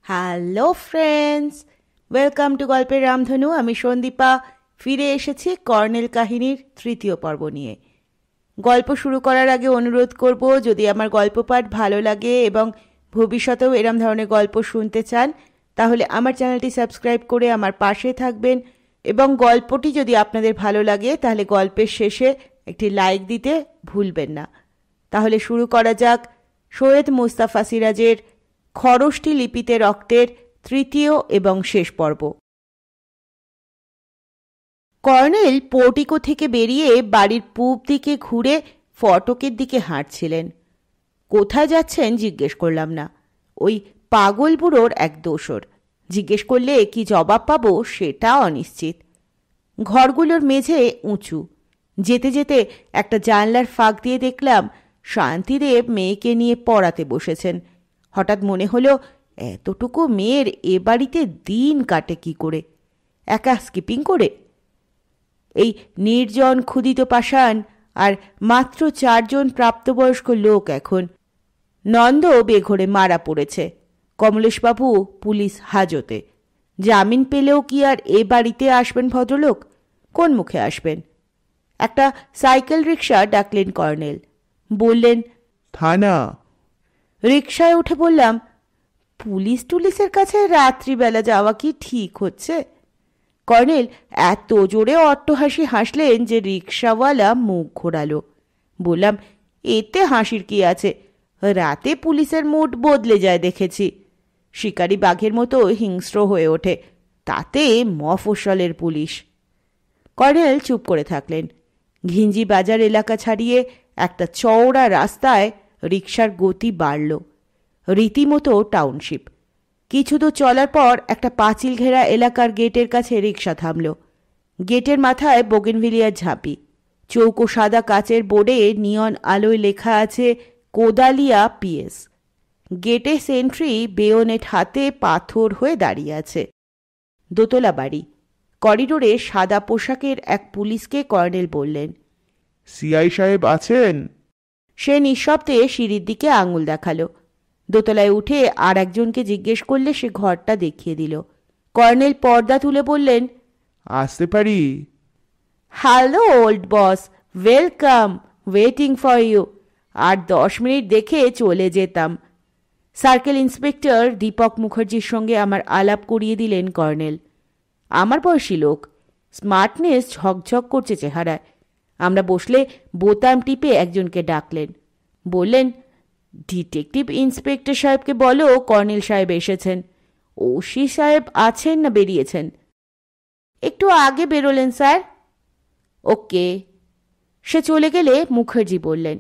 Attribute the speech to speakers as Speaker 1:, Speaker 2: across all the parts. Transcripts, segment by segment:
Speaker 1: Hello friends, welcome to গল্পের রামধনু। আমি সন্দীপা ফিরে এসেছি কর্নেল কাহিনীর তৃতীয় পর্ব নিয়ে। গল্প শুরু করার আগে অনুরোধ করব, যদি আমার গল্প পাঠ ভালো লাগে এবং ভবিষ্যতেও এরম ধরনের গল্প শুনতে চান, তাহলে আমার চ্যানেলটি সাবস্ক্রাইব করে আমার পাশে থাকবেন। এবং গল্পটি যদি আপনাদের ভালো লাগে তাহলে গল্পের শেষে একটি লাইক দিতে ভুলবেন না। তাহলে শুরু করা যাক সৈয়দ মুস্তাফা সিরাজের খরষ্টি লিপিতে রক্তের তৃতীয় এবং শেষ পর্ব। কর্নেল পোর্টিকো থেকে বেরিয়ে বাড়ির পূব দিকে ঘুরে ফটকের দিকে হাঁটছিলেন। কোথায় যাচ্ছেন জিজ্ঞেস করলাম না, ওই পাগল বুড়োর এক দোসর। জিজ্ঞেস করলে কি জবাব পাবো সেটা অনিশ্চিত। ঘরগুলোর মেঝে উঁচু। যেতে যেতে একটা জানলার ফাঁক দিয়ে দেখলাম শান্তিদেব মেয়েকে নিয়ে পড়াতে বসেছেন। হঠাৎ মনে হলো, এতটুকু মেয়ের এ বাড়িতে দিন কাটে কি করে? একা স্কিপিং করে? এই নির্জন ক্ষুদিত পাষাণ আর মাত্র 4 জন প্রাপ্তবয়স্ক লোক এখন। নন্দ বেঘরে মারা পড়েছে, কমলেশবাবু পুলিশ হাজতে। জামিন পেলেও কি আর এ বাড়িতে আসবেন ভদ্রলোক? কোন মুখে আসবেন? একটা সাইকেল রিক্সা ডাকলেন কর্নেল। বললেন,
Speaker 2: থানা।
Speaker 1: রিকশায় উঠে বললাম, পুলিশ টুলিশের কাছে রাত্রিবেলা যাওয়া কি ঠিক হচ্ছে? কর্নেল এত জোরে অট্টহাসি হাসলেন যে রিকশাওয়ালা মুখ ঘোরালো। বললাম, এতে হাসির কি আছে? রাতে পুলিশের মুড বদলে যায় দেখেছি। শিকারি বাঘের মতো হিংস্র হয়ে ওঠে, তাতে মফস্বলের পুলিশ। কর্নেল চুপ করে থাকলেন। ঘিঞ্জি বাজার এলাকা ছাড়িয়ে একটা চওড়া রাস্তায় রিকশার গতি বাড়ল। রীতিমতো টাউনশিপ। কিছু দূর চলার পর একটা পাঁচিল ঘেরা এলাকার গেটের কাছে রিকশা থামল। গেটের মাথায় বোগেনভিলিয়ার ঝাঁপি। চৌকো সাদা কাচের বোর্ডে নিয়ন আলোয় লেখা আছে কোদালিয়া পিএস। গেটে সেন্ট্রি বেয়োনেট হাতে পাথর হয়ে দাঁড়িয়ে আছে। দোতলা বাড়ি। করিডোরে সাদা পোশাকের এক পুলিশকে কর্নেল বললেন,
Speaker 2: সিআই সাহেব আছেন?
Speaker 1: সে নিঃশব্দে সিঁড়ির দিকে আঙুল দেখালো। দোতলায় উঠে আর একজনকে জিজ্ঞেস করলে সে ঘরটা দেখিয়ে দিল। কর্নেল পর্দা তুলে বললেন,
Speaker 2: আসতে পারি?
Speaker 1: Hello old boss, welcome, waiting for you. আর 10 মিনিট দেখে চলে যেতাম। সার্কেল ইন্সপেক্টর দীপক মুখার্জির সঙ্গে আমার আলাপ করিয়ে দিলেন কর্নেল। আমার বয়সী লোক, স্মার্টনেস ঝকঝক করছে চেহারায়। আমরা বসলে বোতাম টিপে একজনকে ডাকলেন। বললেন, ডিটেকটিভ ইন্সপেক্টর সাহেবকে বলো কর্নেল সাহেব এসেছেন। ওসি সাহেব আছেন না বেরিয়েছেন? একটু আগে বেরোলেন স্যার। ওকে। সে চলে গেলে মুখার্জি বললেন,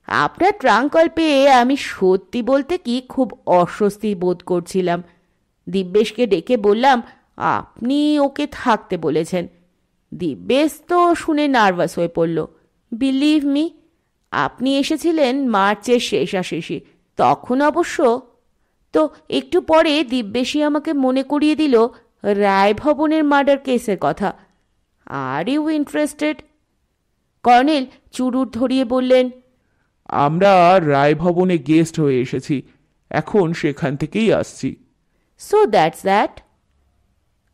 Speaker 1: আপনার ট্রাঙ্ক কল পেয়ে আমি সত্যি বলতে কি খুব অস্বস্তি বোধ করছিলাম। দিব্যেশকে ডেকে বললাম, আপনি ওকে থাকতে বলেছেন। দিব্যেশ তো শুনে নার্ভাস হয়ে পড়ল। বিলিভ মি, আপনি এসেছিলেন মার্চের শেষাশেষি, তখন অবশ্য। তো একটু পরে দিব্যেশই আমাকে মনে করিয়ে দিল রায় ভবনের মার্ডার কেসের কথা। Are you interested? কর্নেল চুরুট ধরিয়ে বললেন,
Speaker 2: আমরা রায় ভবনে গেস্ট হয়ে এসেছি, এখন সেখান থেকেই আসছি।
Speaker 1: So that's that.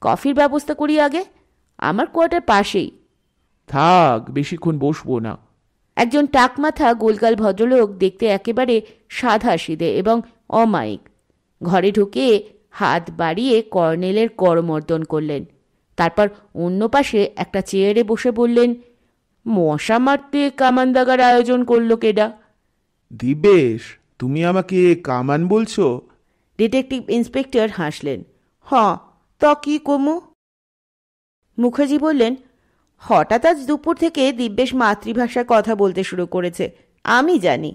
Speaker 1: কফির ব্যবস্থা করি আগে, আমার কোয়ার্টার পাশেই।
Speaker 2: থাক, বেশিক্ষণ বসবো না।
Speaker 1: একজন টাকমাথা গোলগাল ভদ্রলোক, দেখতে একেবারে সাধাসিধে এবং অমায়িক, ঘরে ঢুকে হাত বাড়িয়ে কর্নেলের করমর্দন করলেন। তারপর অন্য পাশে একটা চেয়ারে বসে বললেন, মশা মারতে কামান দাগার আয়োজন করল কেডা?
Speaker 2: দিবেশ, তুমি আমাকে কামান বলছো?
Speaker 1: ডিটেকটিভ ইন্সপেক্টর হাসলেন। হ্যাঁ, তা কি কমু? মুখার্জি বললেন, হঠাৎ আজ দুপুর থেকে দিব্যেশ মাতৃভাষায় কথা বলতে শুরু করেছে। আমি জানি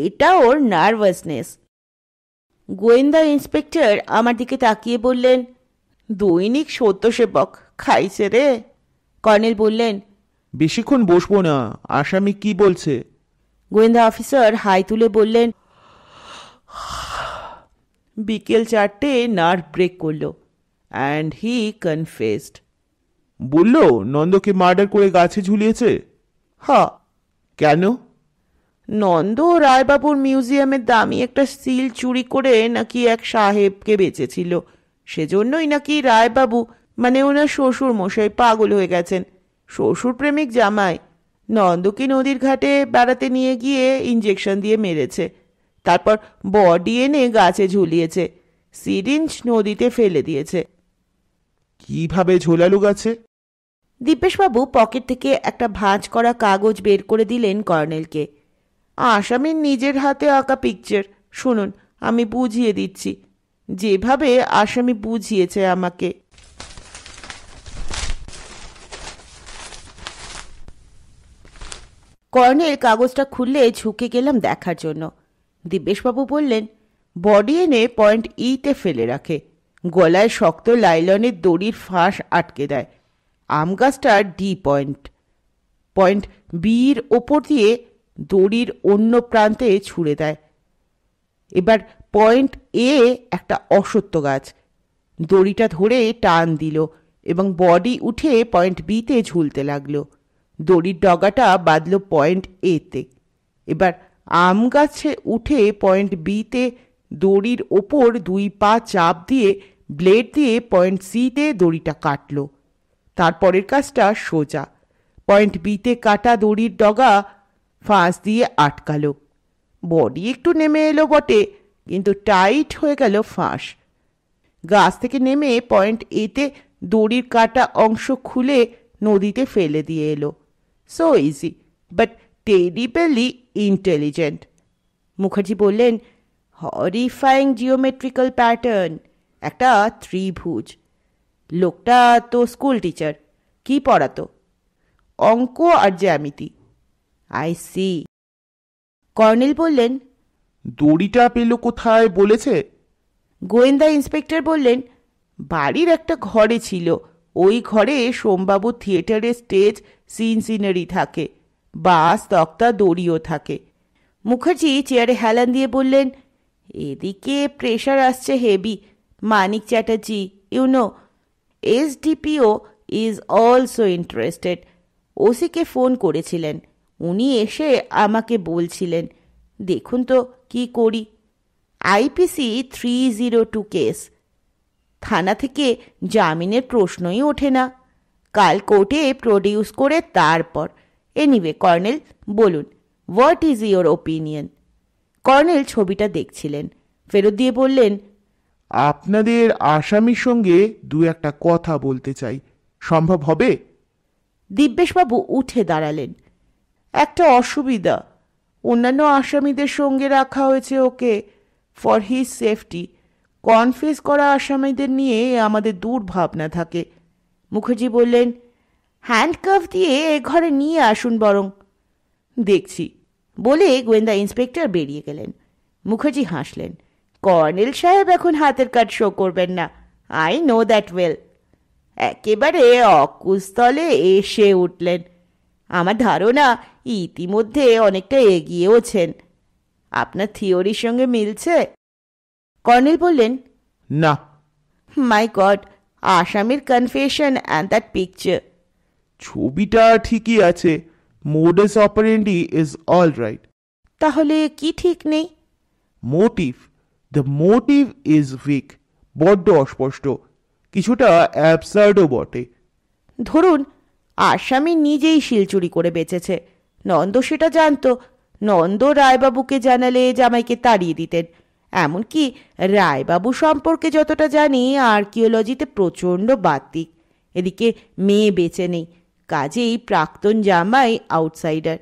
Speaker 1: এটা ওর নার্ভাসনেস। গোয়েন্দা ইন্সপেক্টর আমার দিকে তাকিয়ে বললেন, দৈনিক সত্যসেবক খাইছে রে। কর্নেল বললেন,
Speaker 2: বেশিক্ষণ বসবো না, আসামি কি বলছে?
Speaker 1: গোয়েন্দা অফিসার হাই তুলে বললেন, বিকেল 4টে নার্ভ ব্রেক করল অ্যান্ড হি কনফেসড।
Speaker 2: বলল নন্দকে মার্ডার করে গাছে ঝুলিয়েছে?
Speaker 1: হ্যাঁ।
Speaker 2: কেন?
Speaker 1: নন্দ রায়বাবুর মিউজিয়ামের দামি একটা সিল চুরি করে নাকি এক সাহেবকে বেচেছিল, সেজন্যই নাকি রায়বাবু মানে ওনার শ্বশুর মশাই পাগল হয়ে গেছেন। শ্বশুর প্রেমিক জামাই নন্দকে নদীর ঘাটে বেড়াতে নিয়ে গিয়ে ইঞ্জেকশন দিয়ে মেরেছে, তারপর বডি এনে গাছে ঝুলিয়েছে, সিরিঞ্জ নদীতে ফেলে দিয়েছে।
Speaker 2: কিভাবে ঝোলালো গাছে?
Speaker 1: দিব্যেশবাবু পকেট থেকে একটা ভাঁজ করা কাগজ বের করে দিলেন কর্নেলকে। আসামির নিজের হাতে আঁকা পিকচার, শুনুন আমি বুঝিয়ে দিচ্ছি, যেভাবে আসামি বুঝিয়েছে আমাকে। কর্নেল কাগজটা খুললে ঝুঁকে গেলাম দেখার জন্য। দিব্যেশবাবু বললেন, বডি এনে পয়েন্ট ইতে ফেলে রাখে, গলায় শক্ত লাইলনের দড়ির ফাঁস আটকে দেয়, আম গাছটার ডি পয়েন্ট, পয়েন্ট বির ওপর দিয়ে দড়ির অন্য প্রান্তে ছুঁড়ে দেয়। এবার পয়েন্ট এ একটা অশ্বত্থ গাছ, দড়িটা ধরে টান দিল এবং বডি উঠে পয়েন্ট বিতে ঝুলতে লাগলো। দড়ির ডগাটা বাঁধল পয়েন্ট এতে। এবার আম গাছে উঠে পয়েন্ট বিতে দড়ির ওপর 2 পা চাপ দিয়ে ব্লেড দিয়ে পয়েন্ট সিতে দড়িটা কাটল। তারপরের কাজটা সোজা, পয়েন্ট বিতে কাটা দড়ির ডগা ফাঁস দিয়ে আটকালো। বডি একটু নেমে এলো বটে, কিন্তু টাইট হয়ে গেল ফাঁস। গাছ থেকে নেমে পয়েন্ট এতে দড়ির কাটা অংশ খুলে নদীতে ফেলে দিয়ে এলো। So easy but terribly intelligent. Mukherjee বললেন, হরিফাইং জিওমেট্রিক্যাল প্যাটার্ন, একটা ত্রিভুজ। লোকটা তো স্কুল টিচার, কি পড়াতো? অঙ্ক আর জ্যামিতি। I C. কর্নেল বললেন,
Speaker 2: দড়িটা পেল কোথায় বলেছে?
Speaker 1: গোয়েন্দা ইন্সপেক্টর বললেন, বাড়ির একটা ঘরে ছিল, ওই ঘরে সোমবাবু থিয়েটারের স্টেজ সিনারি থাকে, বাস তক্তা দড়িও থাকে। মুখার্জি চেয়ারে হেলান দিয়ে বললেন, এদিকে প্রেশার আসছে heavy, Manik Chatterjee you know SDPO is also interested. ওসিকে ফোন করেছিলেন, উনি এসে আমাকে বলছিলেন, দেখুন তো কি করি। আইপিসি 302 কেস, থানা থেকে জামিনের প্রশ্নই ওঠে না, কাল কোর্টে প্রডিউস করে তারপর। এনিওয়ে কর্নেল বলুন, what is your opinion? Colonel ছবিটা দেখছিলেন, ফেরত দিয়ে বললেন,
Speaker 2: আপনাদের আসামির সঙ্গে 2-1 কথা বলতে চাই, সম্ভব হবে?
Speaker 1: দিব্যেশবাবু উঠে দাঁড়ালেন। একটা অসুবিধা, অন্যান্য আসামিদের সঙ্গে রাখা হয়েছে okay for his safety. Confess করা আসামিদের নিয়ে আমাদের দুর্ভাবনা থাকে। মুখার্জি বললেন, হ্যান্ডকাফ দিয়ে এ ঘরে নিয়ে আসুন বরং। দেখছি বলে গোয়েন্দা ইন্সপেক্টর বেরিয়ে গেলেন। মুখার্জি হাসলেন, কর্নেল সাহেব এখন হাতের কাজ শো করবেন না, আই নো দ্যাট ওয়েল। একেবারে অকুস্থলে এসে উঠলেন। আমার ধারণা ইতিমধ্যে অনেকটা এগিয়েওছেন। আপনার থিওরির সঙ্গে মিলছে? কর্নেল বললেন,
Speaker 2: না।
Speaker 1: মাই গড, আসামির কনফেশন অ্যান্ড দ্যাট পিকচার।
Speaker 2: ছবিটা ঠিকই আছে, modus operandi is all right.
Speaker 1: তাহলে কি ঠিক নেই?
Speaker 2: Motive, the motive is weak, বড্ড অস্পষ্ট, কিছুটা অ্যাবসার্ডও বটে।
Speaker 1: ধরুন আসামি নিজেই শিল চুরি করে বেঁচেছে, নন্দ সেটা জানতো, নন্দ রায়বাবুকে জানালে জামাইকে তাড়িয়ে দিতেন। এমনকি রায়বাবু সম্পর্কে যতটা জানি আর্কিওলজিতে প্রচণ্ড বাতিক। এদিকে মেয়ে বেঁচে নেই, কাজেই প্রাক্তন জামাই আউটসাইডার।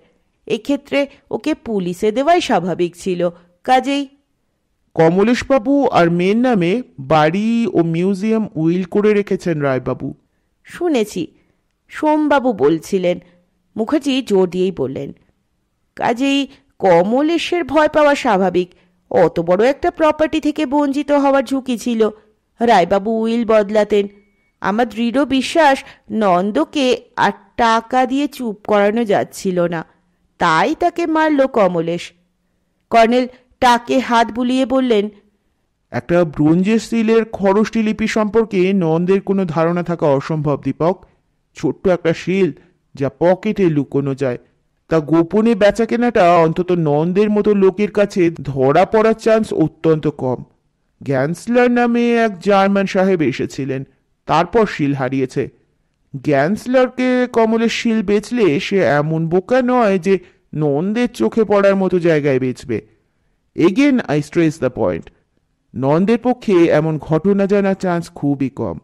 Speaker 1: এক্ষেত্রে ওকে পুলিশে দেওয়াই স্বাভাবিক ছিল। কাজেই
Speaker 2: কমলেশবাবু আর মেয়ের নামে বাড়ি ও মিউজিয়াম উইল করে রেখেছেন রায়বাবু।
Speaker 1: শুনেছি, সোমবাবু বলছিলেন। মুখার্জি জোর দিয়েই বললেন, কাজেই কমলেশের ভয় পাওয়া স্বাভাবিক। অত বড় একটা প্রপার্টি থেকে বঞ্চিত হওয়ার ঝুঁকি ছিল। রায়বাবু উইল বদলাতেন। আমার দৃঢ় বিশ্বাস নন্দকে আর টাকা দিয়ে চুপ করানো যাচ্ছিল না, তাই তাকে মারল কমলেশ। কর্নেল টাকে হাত বুলিয়ে বললেন,
Speaker 2: একটা ব্রোঞ্জের সিলের খরষ্টি লিপি সম্পর্কে নন্দের কোনো ধারণা থাকা অসম্ভব দীপক। ছোট্ট একটা শিল যা পকেটে লুকোনো যায়, তা গোপনে বেচা কেনাটা অন্তত নন্দের মতো লোকের কাছে ধরা পড়ার চান্স অত্যন্ত কম। গ্যান্সলার নামে এক জার্মান সাহেব এসেছিলেন, তারপর শিল হারিয়েছে। গ্যান্সলারকে কমলের শিল বেচলে সে এমন বোকা নয় যে নন্দের চোখে পড়ার মতো জায়গায় বেচবে। Again I stress the point, নন্দের পক্ষে এমন ঘটনা জানার চান্স খুবই কম।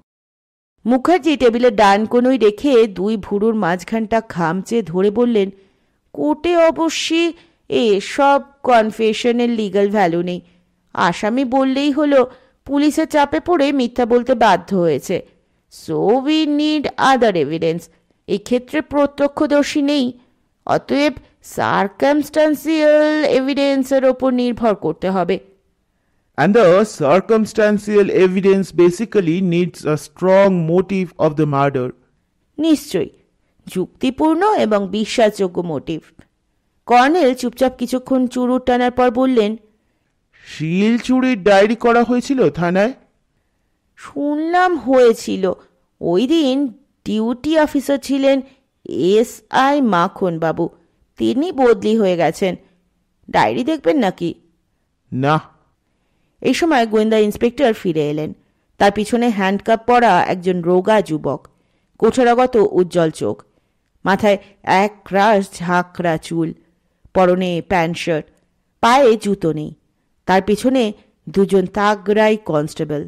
Speaker 1: মুখার্জি টেবিলের ডান কোনোই রেখে দুই ভুরুর মাঝখানটা খামচে ধরে বললেন, কোর্টে অবশ্যই এসব কনফেশনের লিগ্যাল ভ্যালু নেই। আসামি বললেই হলো পুলিশের চাপে পড়ে মিথ্যা বলতে বাধ্য হয়েছে। So we need other evidence. এক্ষেত্রে প্রত্যক্ষদর্শী নেই, অতএব সার্কামস্টান্সিয়াল এভিডেন্সের ওপর নির্ভর করতে হবে।
Speaker 2: And the circumstantial evidence basically needs a strong motive of the murder.
Speaker 1: নিশ্চয়ই, যুক্তিপূর্ণ এবং বিশ্বাসযোগ্য মোটিভ। কর্নেল চুপচাপ কিছুক্ষণ চুরুট টানার পর বললেন,
Speaker 2: শিল চুরির ডায়েরি করা হয়েছিল থানায়?
Speaker 1: শুনলাম হয়েছিল। ওই দিন ডিউটি অফিসার ছিলেন SI মাখন বাবু, তিনি বদলি হয়ে গেছেন। ডায়েরি দেখবেন নাকি?
Speaker 2: না।
Speaker 1: এই সময় গোয়েন্দা ইন্সপেক্টর ফিরে এলেন। তার পিছনে হ্যান্ডকাপ পরা একজন রোগা যুবক, কোঠারাগত উজ্জ্বল চোখ, মাথায় এক রাশ ঝাঁকড়া চুল, পরনে প্যান্ট শার্ট, পায়ে জুতো নেই। তার পিছনে দুজন তাগড়াই কনস্টেবল।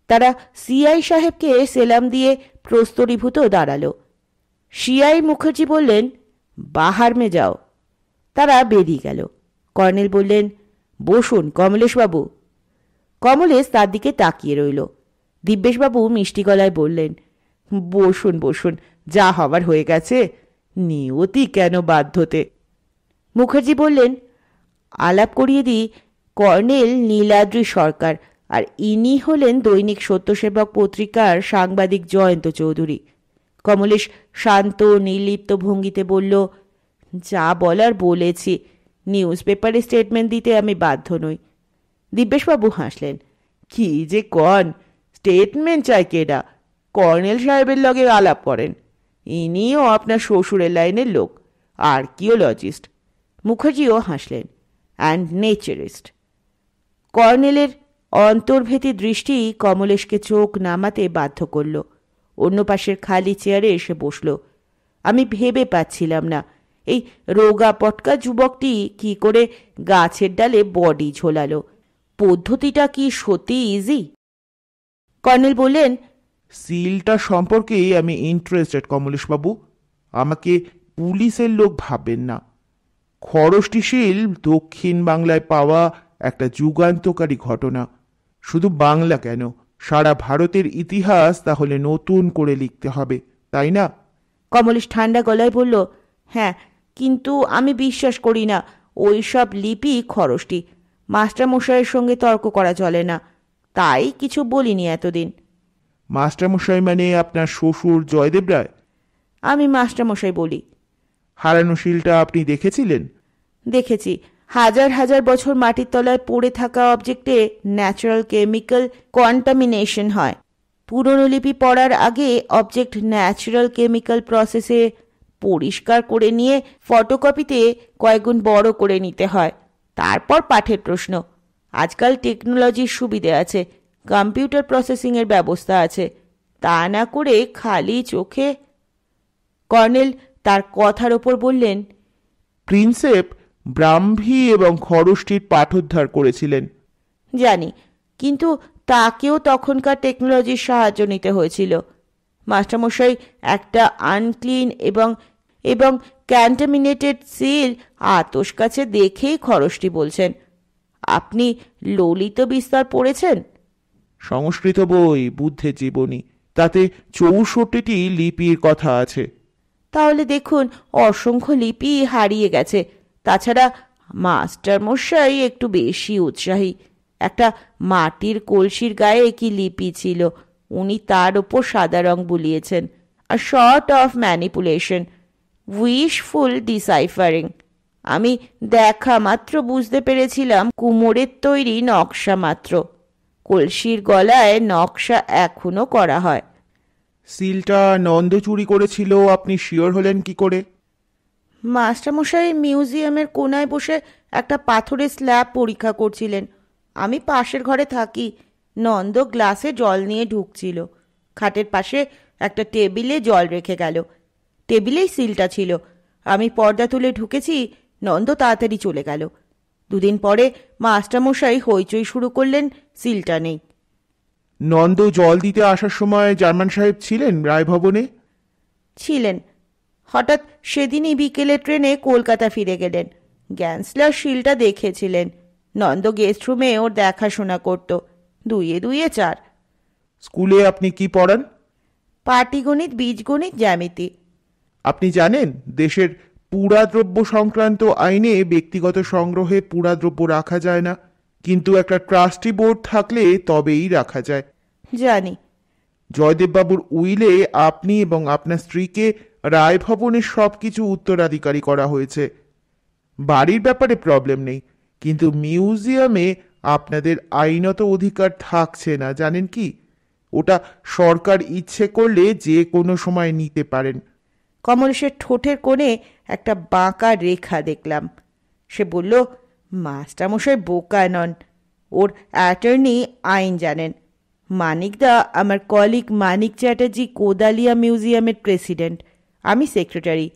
Speaker 1: তারা CI সাহেবকে সেলাম দিয়ে প্রস্তরীভূত দাঁড়ালো। CI মুখার্জি বললেন, বাহার মে যাও। তারা বেরিয়ে গেল। কর্নেল বললেন, বসুন কমলেশবাবু। কমলেশ তার দিকে তাকিয়ে রইল। দিব্যেশবাবু মিষ্টি গলায় বললেন, বসুন বসুন, যা হবার হয়ে গেছে, নিয়তি কেন বাধ্যতে। মুখার্জি বললেন, আলাপ করিয়ে দিই, কর্নেল নীলাদ্রি সরকার, আর ইনি হলেন দৈনিক সত্যসেবক পত্রিকার সাংবাদিক জয়ন্ত চৌধুরী। কমলেশ শান্ত নির্লিপ্ত ভঙ্গিতে বলল, যা বলার বলেছি, নিউজ পেপারে স্টেটমেন্ট দিতে আমি বাধ্য নই। দিব্যেশবাবু হাসলেন, কি যে কন, স্টেটমেন্ট চাই কেডা? কর্নেল সাহেবের লগে আলাপ করেন, ইনিও আপনার শ্বশুরের লাইনের লোক, আর্কিওলজিস্ট। মুখার্জিও হাসলেন, অ্যান্ড নেচারিস্ট। কর্নেলের অন্তর্ভেদী দৃষ্টি কমলেশকে চোখ নামাতে বাধ্য করল। অন্য পাশের খালি চেয়ারে এসে বসল। আমি ভেবে পাচ্ছিলাম না, এই রোগা পটকা যুবকটি কি করে গাছের ডালে বডি ঝোলালো। পদ্ধতিটা কি সত্যি ইজি? কর্নেল বললেন,
Speaker 2: সিলটা সম্পর্কে আমি ইন্টারেস্টেড কমলেশবাবু, আমাকে পুলিশের লোক ভাববেন না। খরষ্টি শিল দক্ষিণ বাংলায় পাওয়া একটা যুগান্তকারী ঘটনা। শুধু বাংলা কেন, সারা ভারতের ইতিহাস তাহলে নতুন করে লিখতে হবে, তাই না?
Speaker 1: কমলেশ ঠান্ডা গলায় বলল, হ্যাঁ, কিন্তু আমি বিশ্বাস করি না ওই সব লিপি খরষ্টি। মাস্টারমশাইয়ের সঙ্গে তর্ক করা চলে না, তাই কিছু বলিনি এতদিন।
Speaker 2: মাস্টারমশাই মানে আপনার শ্বশুর জয়দেব রায়?
Speaker 1: আমি মাস্টারমশাই বলি।
Speaker 2: হারানো শিলটা আপনি দেখেছিলেন?
Speaker 1: দেখেছি। হাজার হাজার বছর মাটির তলায় পড়ে থাকা অবজেক্টে ন্যাচারাল কেমিক্যাল কন্টামিনেশন হয়। পুরনো লিপি পড়ার আগে অবজেক্ট ন্যাচারাল কেমিক্যাল প্রসেসে পরিষ্কার করে নিয়ে ফটোকপিতে কয়েকগুণ বড় করে নিতে হয়, তারপর পাঠের প্রশ্ন। আজকাল টেকনোলজির সুবিধে আছে, কম্পিউটার প্রসেসিংয়ের ব্যবস্থা আছে, তা না করে খালি চোখে। কর্নেল তার কথার ওপর বললেন,
Speaker 2: প্রিন্সেপ ব্রাহ্মী এবং খরষ্টির পাঠোদ্ধার করেছিলেন।
Speaker 1: জানি, কিন্তু তাকেও তখনকার টেকনোলজির সাহায্য নিতে হয়েছিল। মাস্টারমশাই একটা আনক্লিন এবং কন্টামিনেটেড সিল আতস কাছে দেখেই খরষ্টি বলছেন। আপনি ললিত বিস্তার পড়েছেন?
Speaker 2: সংস্কৃত বই, বুদ্ধের জীবনী, তাতে 64টি লিপির কথা আছে।
Speaker 1: তাহলে দেখুন, অসংখ্য লিপি হারিয়ে গেছে। তাছাড়া মাস্টারমশাই একটু বেশি উৎসাহী। একটা মাটির কলসির গায়ে কি লিপি ছিল, উনি তার ওপর সাদা রং বুলিয়েছেন। A sort of manipulation, wishful deciphering. আমি দেখা মাত্র বুঝতে পেরেছিলাম কুমোরের তৈরি নকশা মাত্র। কলসির গলায় নকশা এখনো করা হয়।
Speaker 2: সিলটা নন্দ চুরি করেছিল আপনি শিওর হলেন কি করে?
Speaker 1: মাস্টারমশাই মিউজিয়ামের কোনায় বসে একটা পাথরের স্ল্যাব পরীক্ষা করছিলেন। আমি পাশের ঘরে থাকি। নন্দ গ্লাসে জল নিয়ে ঢুকছিল। খাটের পাশে একটা টেবিলে জল রেখে গেল। টেবিলেই সিলটা ছিল। আমি পর্দা তুলে ঢুকেছি, নন্দ তাড়াতাড়ি চলে গেল। দুদিন পরে মাস্টারমশাই হইচই শুরু করলেন, সিলটা নেই।
Speaker 2: নন্দ জল দিতে আসার সময় জার্মান সাহেব ছিলেন রায়ভবনে?
Speaker 1: ছিলেন। হঠাৎ সেদিনই বিকেলে ট্রেনে কলকাতা ফিরে গেলেন। গ্যান্সলার শিলটা দেখেছিলেন। নন্দ গেস্ট রুমে ওর দেখাশোনা করত। দুইয়ে দুইয়ে 4।
Speaker 2: স্কুলে আপনি কি পড়ান?
Speaker 1: পাটিগণিত, বীজগণিত, জ্যামিতি।
Speaker 2: আপনি জানেন দেশের পুরাদ্রব্য সংক্রান্ত আইনে ব্যক্তিগত সংগ্রহে পুরাদ্রব্য রাখা যায় না, কিন্তু একটা ট্রাস্টি বোর্ড থাকলে তবেই রাখা যায়।
Speaker 1: জানি।
Speaker 2: জয়দেববাবুর উইলে আপনি এবং আপনার স্ত্রীকে রায়ভবনের সবকিছু উত্তরাধিকারী করা হয়েছে। বাড়ির ব্যাপারে প্রবলেম নেই, কিন্তু মিউজিয়ামে আপনাদের আইনত অধিকার থাকছে না, জানেন কি? ওটা সরকার ইচ্ছে করলে যে কোনো সময় নিতে পারেন।
Speaker 1: কমলেশের ঠোঁটের কোণে একটা বাঁকা রেখা দেখলাম। সে বলল, মাস্টারমশাই বোকা নন, ওর অ্যাটর্নি আইন জানেন। মানিকদা আমার কলিগ মানিক চ্যাটার্জি কোদালিয়া মিউজিয়ামের প্রেসিডেন্ট, আমি সেক্রেটারি।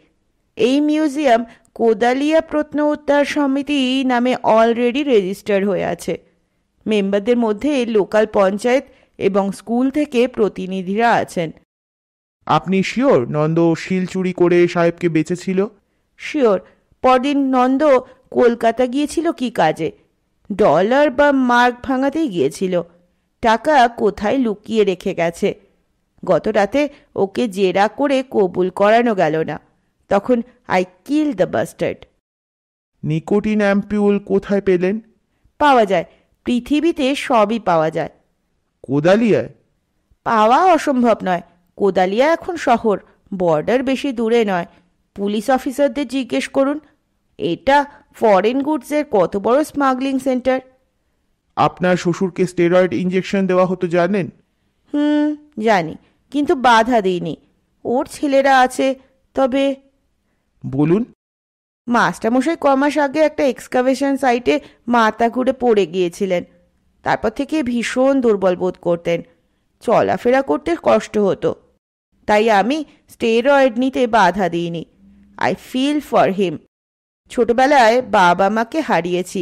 Speaker 1: এই মিউজিয়াম কোদালিয়া প্রত্নোদ্ধার সমিতি নামে অলরেডি রেজিস্টার হয়ে আছে। মেম্বারদের মধ্যে লোকাল পঞ্চায়েত এবং স্কুল থেকে প্রতিনিধিরা আছেন।
Speaker 2: আপনি শিওর নন্দ শিল চুরি করে সাহেবকে বেঁচেছিল?
Speaker 1: শিওর। পরদিন নন্দ কলকাতা গিয়েছিল কি কাজে? ডলার বা মার্ক ভাঙাতেই গিয়েছিল। টাকা কোথায় লুকিয়ে রেখে গেছে। গত রাতে ওকে জেরা করে কবুল করানো গেল না। তখন I kill the bastard.
Speaker 2: Nicotine ampoule কোথায় পেলেন?
Speaker 1: পাওয়া যায়, পৃথিবীতে সবই পাওয়া যায়।
Speaker 2: কোদালিয়ায়?
Speaker 1: পাওয়া অসম্ভব নয়। কোদালিয়া এখন শহর, বর্ডার বেশি দূরে নয়। পুলিশ অফিসারদের জিজ্ঞেস করুন। এটা ফরেন গুডসের কত বড় স্মাগলিং সেন্টার।
Speaker 2: আপনার শ্বশুরকে স্টেরয়েড ইঞ্জেকশন দেওয়া হতো জানেন?
Speaker 1: জানি, কিন্তু বাধা দিইনি। ওর ছেলেরা আছে। তবে
Speaker 2: বলুন।
Speaker 1: মাস্টারমশাই কমাস আগে একটা এক্সকাভেশন সাইটে মাথা ঘুরে পড়ে গিয়েছিলেন। তারপর থেকে ভীষণ দুর্বল বোধ করতেন। চলাফেরা করতে কষ্ট হতো। তাই আমি স্টেরয়েড নিতে বাধা দিইনি। I feel for him. ছোটবেলায় বাবা মাকে হারিয়েছি।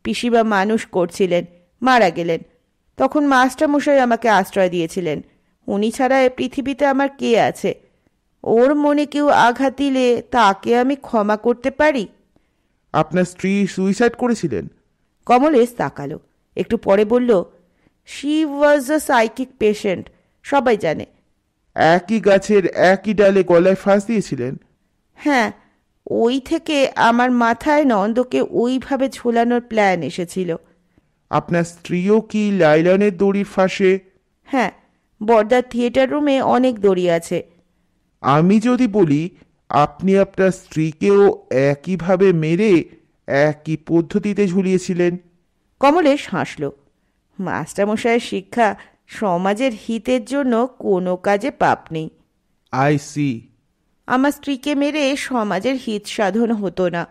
Speaker 1: পিসিমা মানুষ করছিলেন, মারা গেলেন। তখন মাস্টারমশাই আমাকে আশ্রয় দিয়েছিলেন। উনি ছাড়া এ পৃথিবীতে আমার কে আছে? ওর মনে কেউ আঘাত দিলে তাকে আমি ক্ষমা করতে পারি?
Speaker 2: আপনার স্ত্রী সুইসাইড করেছিলেন?
Speaker 1: কমলেশ তাকালো, একটু পরে বলল, she was a psychic patient, সবাই জানে।
Speaker 2: একই গাছের একই ডালে গলায় ফাঁস দিয়েছিলেন?
Speaker 1: হ্যাঁ, ওই থেকে আমার মাথায় নন্দকে ওইভাবে ঝোলানোর প্ল্যান এসেছিল।
Speaker 2: আপনার স্ত্রীও কি লাইলনের দড়ির ফাঁসে?
Speaker 1: হ্যাঁ, বর্দার থিয়েটার রুমে অনেক দড়ি আছে।
Speaker 2: আমি যদি বলি আপনি আপনার স্ত্রীকেও একইভাবে মেরে একই পদ্ধতিতে ঝুলিয়েছিলেন?
Speaker 1: কমলেশ হাসল। মাস্টারমশাইয়ের শিক্ষা, সমাজের হিতের জন্য কোনো কাজে পাপ নেই।
Speaker 2: I see.
Speaker 1: আমার স্ত্রীকে মেরে সমাজের হিত সাধন হতো না।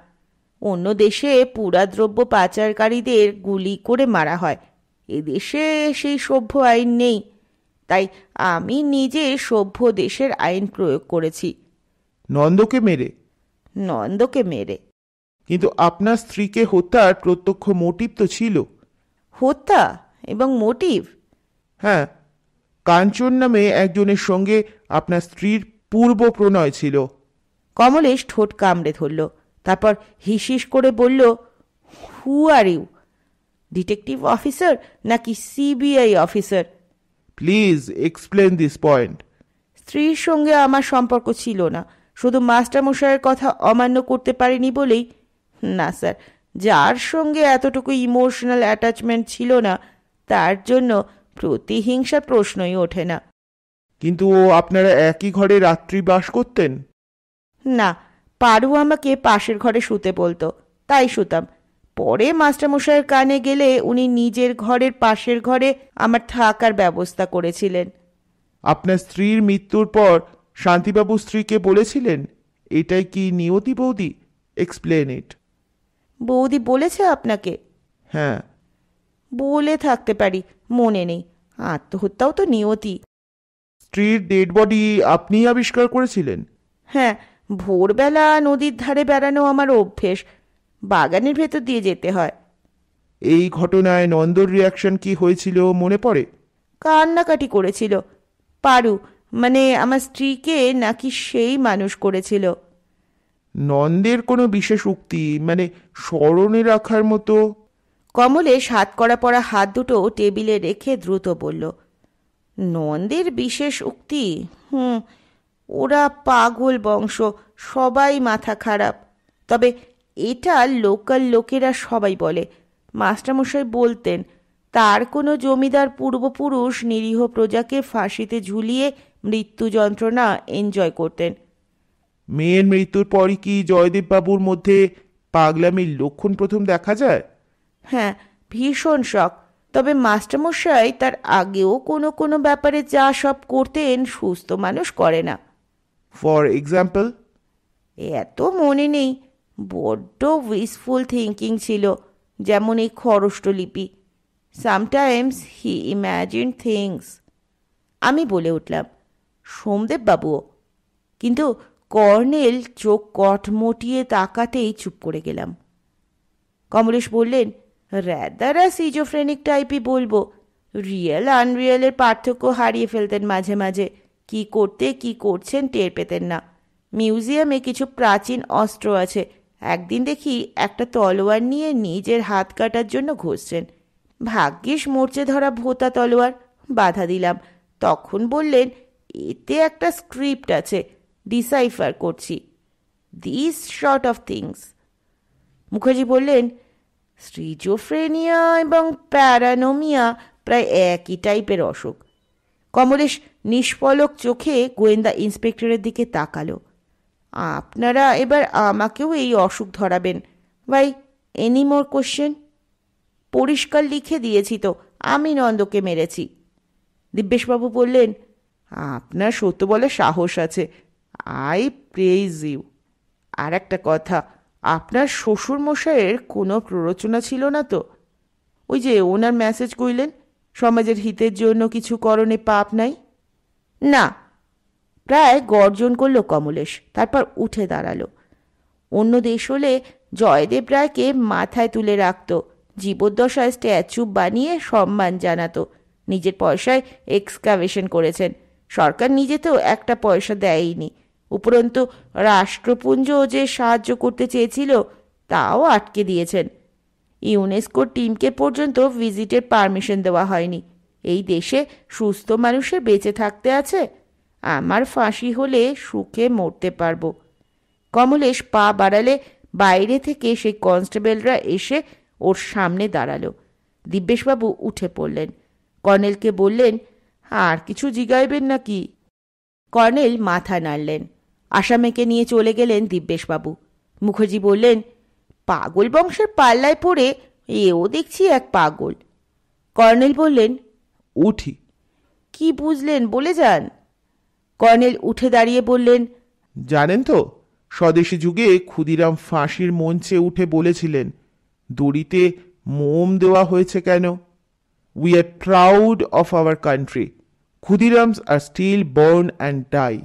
Speaker 1: অন্য দেশে পুরাদ্রব্য পাচারকারীদের গুলি করে মারা হয়। এদেশে সেই সভ্য আইন নেই। তাই আমি নিজে সভ্য দেশের আইন প্রয়োগ করেছি।
Speaker 2: নন্দকে মেরে?
Speaker 1: নন্দকে মেরে।
Speaker 2: কিন্তু আপনার স্ত্রীকে হত্যার প্রত্যক্ষ মোটিভ তো ছিল।
Speaker 1: হত্যা এবং মোটিভ?
Speaker 2: হ্যাঁ, কাঞ্চন নামে একজনের সঙ্গে আপনার স্ত্রীর পূর্ব প্রণয় ছিল।
Speaker 1: কমলেশ ঠোঁট কামড়ে ধরল। তারপর হিসিস করে বলল, হু আর ইউ? ডিটেকটিভ অফিসার নাকি CBI officer?
Speaker 2: Please explain this point.
Speaker 1: স্ত্রীর সঙ্গে আমার সম্পর্ক ছিল না, শুধু মাস্টারমশাইয়ের কথা অমান্য করতে পারিনি বলেই। না স্যার, যার সঙ্গে এতটুকু ইমোশনাল অ্যাটাচমেন্ট ছিল না তার জন্য প্রতিহিংসার প্রশ্নই ওঠে না।
Speaker 2: কিন্তু আপনারা একই ঘরে রাত্রি বাস করতেন?
Speaker 1: না, পারু আমাকে পাশের ঘরে শুতে বলতো, তাই শুতাম। পরে মাস্টারমশাইয়ের কানে গেলে উনি নিজের ঘরের পাশের ঘরে আমার থাকার ব্যবস্থা করেছিলেন।
Speaker 2: আপনার স্ত্রীর মৃত্যুর পর শান্তিবাবু স্ত্রীকে বলেছিলেন এটাই কি নিয়তি বৌদি? Explain it.
Speaker 1: বৌদি বলেছে আপনাকে?
Speaker 2: হ্যাঁ।
Speaker 1: বলে থাকতে পারি, মনে নেই। আত্মহত্যাও তো নিয়তি।
Speaker 2: স্ত্রীর ডেড বডি আপনিই আবিষ্কার করেছিলেন?
Speaker 1: হ্যাঁ, ভোরবেলা নদীর ধারে বেড়ানো আমার অভ্যেস। বাগানের ভেতর দিয়ে যেতে হয়।
Speaker 2: এই ঘটনায় নন্দর রিয়াকশন কি হয়েছিল মনে পড়ে?
Speaker 1: কান্নাকাটি করেছিল। পারু, মানে আমার স্ত্রীকে নাকি সেই মানুষ করেছিল।
Speaker 2: নন্দের কোনো বিশেষ উক্তি, মানে স্মরণে রাখার মতো?
Speaker 1: কমলেশ হাত করা পড়া হাত দুটো টেবিলে রেখে দ্রুত বলল, নন্দের বিশেষ উক্তি? ওরা পাগল বংশ, সবাই মাথা খারাপ। তবে এটা লোকাল লোকেরা সবাই বলে। মাস্টারমশাই বলতেন তার কোনো জমিদার পূর্বপুরুষ নিরীহ প্রজাকে ফাঁসিতে ঝুলিয়ে মৃত্যু যন্ত্রণা এনজয় করতেন।
Speaker 2: মেয়ের মৃত্যুর পরই কি জয়দেব বাবুর মধ্যে পাগলামির লক্ষণ প্রথম দেখা যায়?
Speaker 1: হ্যাঁ, ভীষণ শখ। তবে মাস্টারমশাই তার আগেও কোনো কোনো ব্যাপারে যা সব করতেন সুস্থ মানুষ করে না।
Speaker 2: For example?
Speaker 1: এত মনে নেই, বড্ড উইসফুল থিঙ্কিং ছিল। যেমন এই খরষ্টলিপি, সামটাইমস হি ইম্যাজিন থিংস। আমি বলে উঠলাম, সোমদেব বাবুও। কিন্তু কর্নেল চোখ কটমটিয়ে তাকাতেই চুপ করে গেলাম। কমলেশ বললেন, র্যাদার সিজোফ্রেনিক টাইপই বলবো। রিয়েল আনরিয়েলের পার্থক্য হারিয়ে ফেলতেন মাঝে মাঝে। কি করতে কি করছেন টের পেতেন না। মিউজিয়ামে কিছু প্রাচীন অস্ত্র আছে। একদিন দেখি একটা তলোয়ার নিয়ে নিজের হাত কাটার জন্য ঘষছেন। ভাগ্যিস মরচে ধরা ভোতা তলোয়ার, বাধা দিলাম। তখন বললেন, এতে একটা স্ক্রিপ্ট আছে, ডিসাইফার করছি। This short of things. Mukherjee বললেন, স্কিজোফ্রেনিয়া এবং প্যারানোমিয়া প্রায় একই টাইপের অসুখ। কমলেশ নিষ্পলক চোখে গোয়েন্দা ইন্সপেক্টরের দিকে তাকালো। আপনারা এবার আমাকেও এই অসুখ ধরাবেন ভাই? Any more question? পরিষ্কার লিখে দিয়েছি তো আমি নন্দকে মেরেছি। দিব্যেশবাবু বললেন, আপনার সত্য বলে সাহস আছে। I praise you. আর একটা কথা, আপনার শ্বশুরমশাইয়ের কোনো প্ররোচনা ছিল না তো? ওই যে ওনার মেসেজ কইলেন, সমাজের হিতের জন্য কিছু করণে পাপ নাই? না। প্রায় গর্জন করল কমলেশ, তারপর উঠে দাঁড়ালো। অন্য দেশ হলে জয়দেব রায়কে মাথায় তুলে রাখত, জীবদ্দশায় স্ট্যাচু বানিয়ে সম্মান জানাতো। নিজের পয়সায় এক্সকাভেশন করেছেন। সরকার নিজে তো একটা পয়সা দেয়নি। উপরন্তু রাষ্ট্রপুঞ্জ যে সাহায্য করতে চেয়েছিল তাও আটকে দিয়েছেন। ইউনেস্কোর টিমকে পর্যন্ত ভিজিটের পারমিশন দেওয়া হয়নি। এই দেশে সুস্থ মানুষের বেঁচে থাকতে আছে? আমার ফাঁসি হলে সুখে মরতে পারবো। কমলেশ পা বাড়ালে বাইরে থেকে সেই কনস্টেবলরা এসে ওর সামনে দাঁড়ালো। দিব্যেশবাবু উঠে পড়লেন। কর্নেলকে বললেন, আর কিছু জিগাইবেন নাকি? কর্নেল মাথা নাড়লেন। আসামিকে নিয়ে চলে গেলেন দিব্যেশবাবু। মুখার্জি বললেন, পাগল বংশের পাল্লায় পড়ে এও দেখছি এক পাগল। কর্নেল বললেন,
Speaker 2: উঠি।
Speaker 1: কি বুঝলেন বলে যান। কর্নেল উঠে দাঁড়িয়ে বললেন,
Speaker 2: জানেন তো, স্বদেশী যুগে ক্ষুদিরাম ফাঁসির মঞ্চে উঠে বলেছিলেন, দড়িতে মোম দেওয়া হয়েছে কেন? We are proud of our country. Khudirams are still born and die.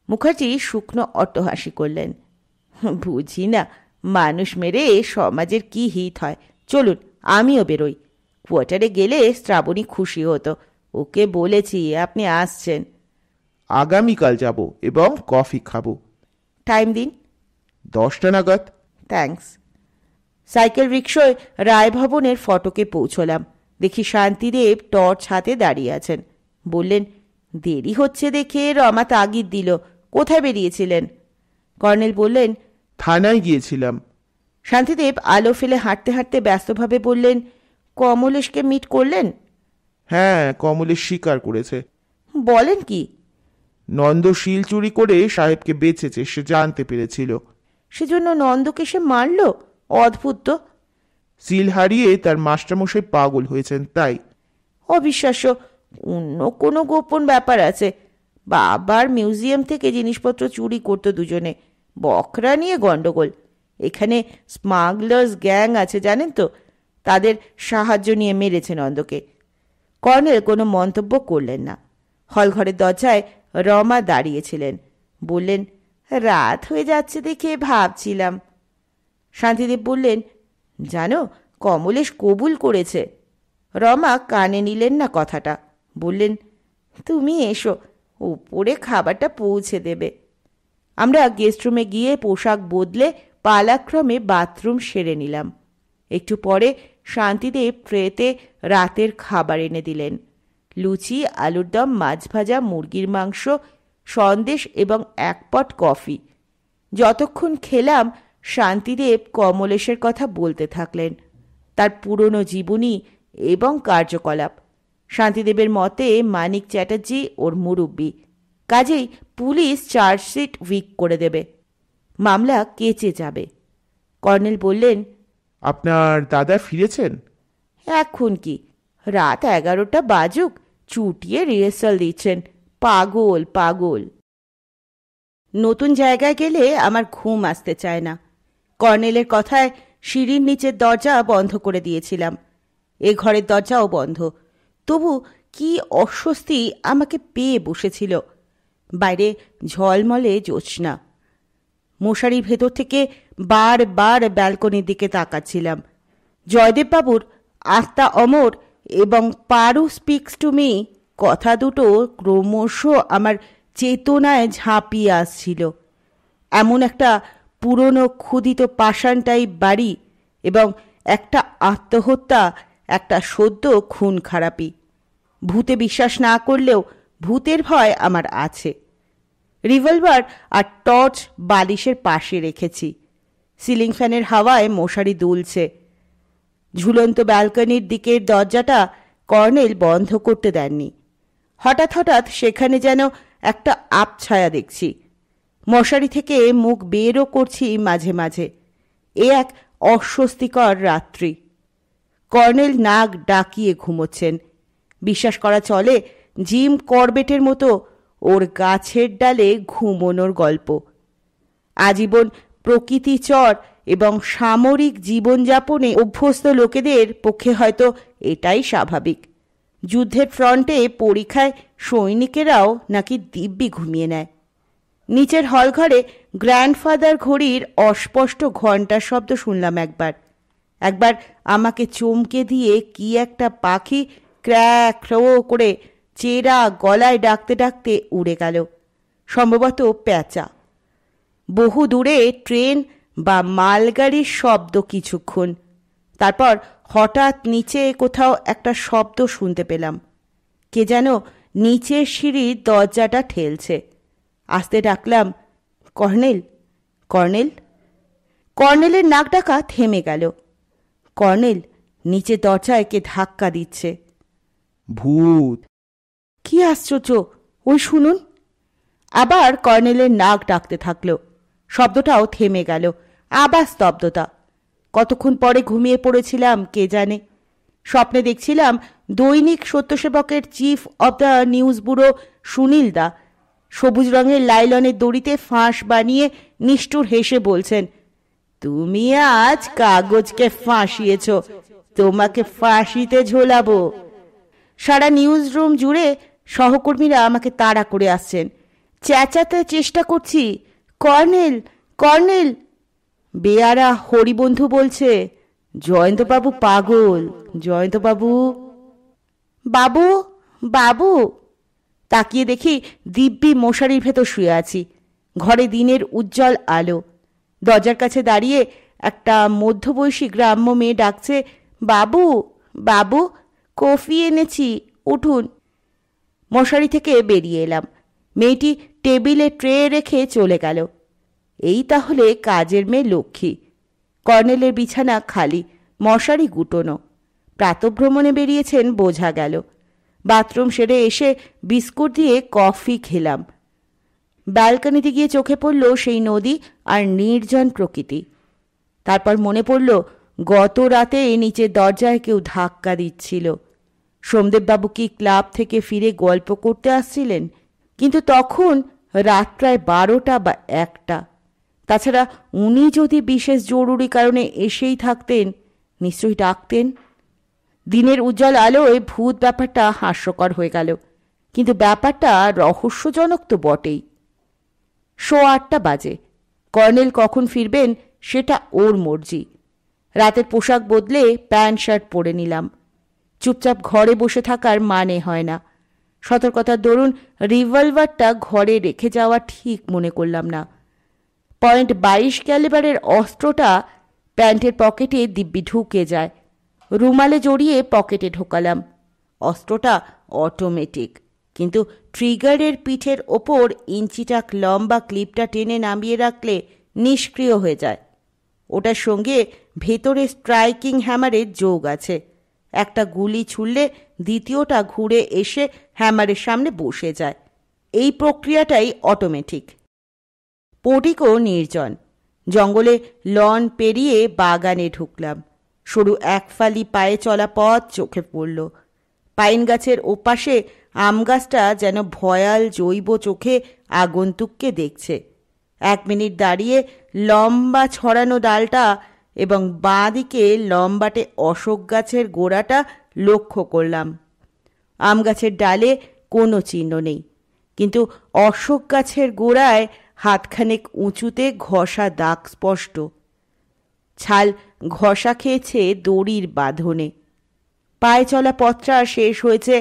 Speaker 1: Mukherjee শুকনো অট্টহাসি করলেন। বুঝি না, মানুষ মেরে সমাজের কি হিত হয়। চলুন আমিও বেরোই। কোয়ার্টারে গেলে শ্রাবণী খুশি হতো। ওকে বলেছি আপনি আসছেন।
Speaker 2: আগামীকাল যাব এবং কফি খাবো।
Speaker 1: টাইম দিন।
Speaker 2: 10টা নাগাদ।
Speaker 1: থ্যাঙ্কস। সাইকেল রিক্সায় রায়ভবনের ফটকে পৌঁছলাম। দেখি শান্তিদেব টর্চ হাতে দাঁড়িয়ে আছেন। বললেন, দেরি হচ্ছে দেখে রমা তাগিদ দিল। কোথায় বেরিয়েছিলেন? কর্নেল বললেন,
Speaker 2: থানায় গিয়েছিলাম।
Speaker 1: শান্তিদেব আলো ফেলে হাঁটতে হাঁটতে ব্যস্তভাবে বললেন, কমলেশকে মিট করলেন?
Speaker 2: হ্যাঁ, কমলেশ স্বীকার করেছে।
Speaker 1: বলেন কি?
Speaker 2: নন্দ শিল চুরি করে সাহেবকে বেচেছে, সে জানতে পেরেছিল।
Speaker 1: সেজন্য নন্দকে সে মারল? অদ্ভুত তো।
Speaker 2: সিল হারিয়ে তার মাস্টারমশাই পাগল হয়েছেন তাই।
Speaker 1: অবিশ্বাস্য। অন্য কোনো গোপন ব্যাপার আছে। বাবার মিউজিয়াম থেকে জিনিসপত্র চুরি করতো দুজনে। বকরা নিয়ে গন্ডগোল। এখানে স্মাগলার্স গ্যাং আছে জানেন তো, তাদের সাহায্য নিয়ে মেরেছে নন্দকে। কর্নেল কোনো মন্তব্য করলেন না। হলঘরের দরজায় রমা দাঁড়িয়েছিলেন। বললেন, রাত হয়ে যাচ্ছে দেখে ভাবছিলাম। শান্তিদেব বললেন, জানো কমলেশ কবুল করেছে। রমা কানে নিলেন না কথাটা। বললেন, তুমি এসো, উপরে খাবারটা পৌঁছে দেবে। আমরা গেস্টরুমে গিয়ে পোশাক বদলে পালাক্রমে বাথরুম সেরে নিলাম। একটু পরে শান্তিদেব ট্রেতে রাতের খাবার এনে দিলেন। লুচি, আলুর দম, মাছ ভাজা, মুরগির মাংস, সন্দেশ এবং এক পট কফি। যতক্ষণ খেলাম শান্তিদেব কমলেশের কথা বলতে থাকলেন, তার পুরনো জীবনী এবং কার্যকলাপ। শান্তিদেবের মতে মানিক চ্যাটার্জি ওর মুরব্বী, কাজেই পুলিশ চার্জশিট উইক করে দেবে, মামলা কেচে যাবে। কর্নেল বললেন,
Speaker 2: আপনার দাদা ফিরেছেন?
Speaker 1: এখন কি, রাত 11টা বাজুক, চুটিয়ে রিহার্সাল দিচ্ছেন। পাগল পাগল। নতুন জায়গায় গেলে আমার ঘুম আসতে চায় না। কর্নেলের কথায় সিঁড়ির নিচের দরজা বন্ধ করে দিয়েছিলাম। এ ঘরের দরজাও বন্ধ। তবু কি অস্বস্তি আমাকে পেয়ে বসেছিল। বাইরে ঝলমলে জ্যোৎস্না। মশারির ভেতর থেকে বারবার ব্যালকনির দিকে তাকাচ্ছিলাম। জয়দেববাবুর আত্মা অমর এবং পারু স্পিক্স টু মি কথা দুটো ক্রমশ আমার চেতনায় ঝাঁপিয়ে আসছিল। এমন একটা পুরনো ক্ষুদিত পাষাণ টাইপ বাড়ি এবং একটা আত্মহত্যা, একটা সদ্য খুন খারাপি। ভূতে বিশ্বাস না করলেও ভূতের ভয় আমার আছে। রিভলভার আর টর্চ বালিশের পাশে রেখেছি। সিলিং ফ্যানের হাওয়ায় মশারি দুলছে। ঝুলন্ত ব্যালকনির দিকের দরজাটা কর্নেল বন্ধ করতে দেননি। হঠাৎ হঠাৎ সেখানে যেন একটা আবছায়া দেখছি। মশারি থেকে মুখ বেরও করছি মাঝে মাঝে। এ এক অস্বস্তিকর রাত্রি। কর্নেল নাক ডাকিয়ে ঘুমোচ্ছেন। বিশ্বাস করা চলে জিম করবেটের মতো ওর গাছের ডালে ঘুমোনোর গল্প। আজীবন প্রকৃতিচর এবং সামরিক জীবনযাপনে অভ্যস্ত লোকেদের পক্ষে হয়তো এটাই স্বাভাবিক। যুদ্ধের ফ্রন্টে পরীক্ষায় সৈনিকেরাও নাকি দিব্যি ঘুমিয়ে নেয়। নিচের হলঘরে গ্র্যান্ডফাদার ঘড়ির অস্পষ্ট ঘণ্টার শব্দ শুনলাম একবার। একবার আমাকে চমকে দিয়ে কি একটা পাখি ক্র্যাক ক্রো করে চেরা গলায় ডাকতে ডাকতে উড়ে গেল, সম্ভবত প্যাঁচা। বহু দূরে ট্রেন বা মালগাড়ির শব্দ কিছুক্ষণ। তারপর হঠাৎ নিচে কোথাও একটা শব্দ শুনতে পেলাম। কে যেন নিচের সিঁড়ির দরজাটা ঠেলছে। আস্তে ডাকলাম, কর্নেল, কর্নেল। কর্নেলের নাক ডাকা থেমে গেল। কর্নেল নিচে দরজায় কে ধাক্কা দিচ্ছে।
Speaker 2: ভূত।
Speaker 1: কি আশ্চর্য, ওই শুনুন। আবার কর্নেলের নাক ডাকতে থাকলো। শব্দটাও থেমে গেল। আবার স্তব্ধতা। কতক্ষণ পরে ঘুমিয়ে পড়েছিলাম কে জানে। স্বপ্নে দেখছিলাম দৈনিক সত্যসেবকের chief of the news bureau Sunil da সবুজ রঙের লাইলনের দড়িতে ফাঁস বানিয়ে নিষ্ঠুর হেসে বলছেন, তুমি আজ কাগজকে ফাঁসিয়েছ, তোমাকে ফাঁসিতে ঝোলাবো। সারা নিউজ রুম জুড়ে সহকর্মীরা আমাকে তাড়া করে আসছেন। চেঁচাতে চেষ্টা করছি, কর্নেল, কর্নেল। বেয়ারা হরিবন্ধু বলছে, জয়ন্তবাবু পাগল, জয়ন্তবাবু। বাবু, বাবু। তাকিয়ে দেখি দিব্যি মশারির ভেতর শুয়ে আছি। ঘরে দিনের উজ্জ্বল আলো। দরজার কাছে দাঁড়িয়ে একটা মধ্যবয়সী গ্রাম্য মেয়ে ডাকছে, বাবু, বাবু, কফি এনেছি, উঠুন। মশারি থেকে বেরিয়ে এলাম। মেয়েটি টেবিলে ট্রে রেখে চলে গেল। এই তাহলে কাজের মেয়ে লক্ষ্মী। কর্নেলের বিছানা খালি, মশারি গুটোনো। প্রাতভ্রমণে বেরিয়েছেন বোঝা গেল। বাথরুম সেরে এসে বিস্কুট দিয়ে কফি খেলাম। ব্যালকনিতে গিয়ে চোখে পড়ল সেই নদী আর নির্জন প্রকৃতি। তারপর মনে পড়ল গত রাতে নিচের দরজায় কেউ ধাক্কা দিচ্ছিল। সোমদেববাবু কি ক্লাব থেকে ফিরে গল্প করতে আসছিলেন? কিন্তু তখন রাত প্রায় 12টা বা 1টা। তাছাড়া উনি যদি বিশেষ জরুরি কারণে এসেই থাকতেন, নিশ্চয়ই ডাকতেন। দিনের উজ্জ্বল আলোয় ভূত ব্যাপারটা হাস্যকর হয়ে গেল, কিন্তু ব্যাপারটা রহস্যজনক তো বটেই। 8:15 বাজে। কর্নেল কখন ফিরবেন সেটা ওর মর্জি। রাতের পোশাক বদলে প্যান্ট শার্ট পরে নিলাম। চুপচাপ ঘরে বসে থাকার মানে হয় না। সতর্কতার দরুন রিভলভারটা ঘরে রেখে যাওয়া ঠিক মনে করলাম না। .22 ক্যালিবারের অস্ত্রটা প্যান্টের পকেটে দিব্যি ঢুকে যায়। রুমালে জড়িয়ে পকেটে ঢোকালাম। অস্ত্রটা অটোমেটিক, কিন্তু ট্রিগারের পিঠের ওপর ইঞ্চিটাক লম্বা ক্লিপটা টেনে নামিয়ে রাখলে নিষ্ক্রিয় হয়ে যায়। ওটার সঙ্গে ভেতরে স্ট্রাইকিং হ্যামারের যোগ আছে। একটা গুলি ছুড়লে দ্বিতীয়টা ঘুরে এসে হ্যামারের সামনে বসে যায়। এই প্রক্রিয়াটাই অটোমেটিক। পটিকও নির্জন। জঙ্গলে লন পেরিয়ে বাগানে ঢুকলাম। সরু একফালি পায়ে চলা পথ চোখে পড়ল। পাইন গাছের ওপাশে আম গাছটা যেন ভয়াল জৈব চোখে আগন্তুককে দেখছে। 1 মিনিট দাঁড়িয়ে লম্বা ছড়ানো ডালটা এবং বাঁ দিকে লম্বাটে অশোক গাছের গোড়াটা লক্ষ্য করলাম। আম গাছের ডালে কোনো চিহ্ন নেই, কিন্তু অশোক গাছের গোড়ায় হাতখানেক উঁচুতে ঘষা দাগ স্পষ্ট। ছাল ঘষা খেয়েছে দড়ির বাঁধনে। পায়ে চলা পথটা শেষ হয়েছে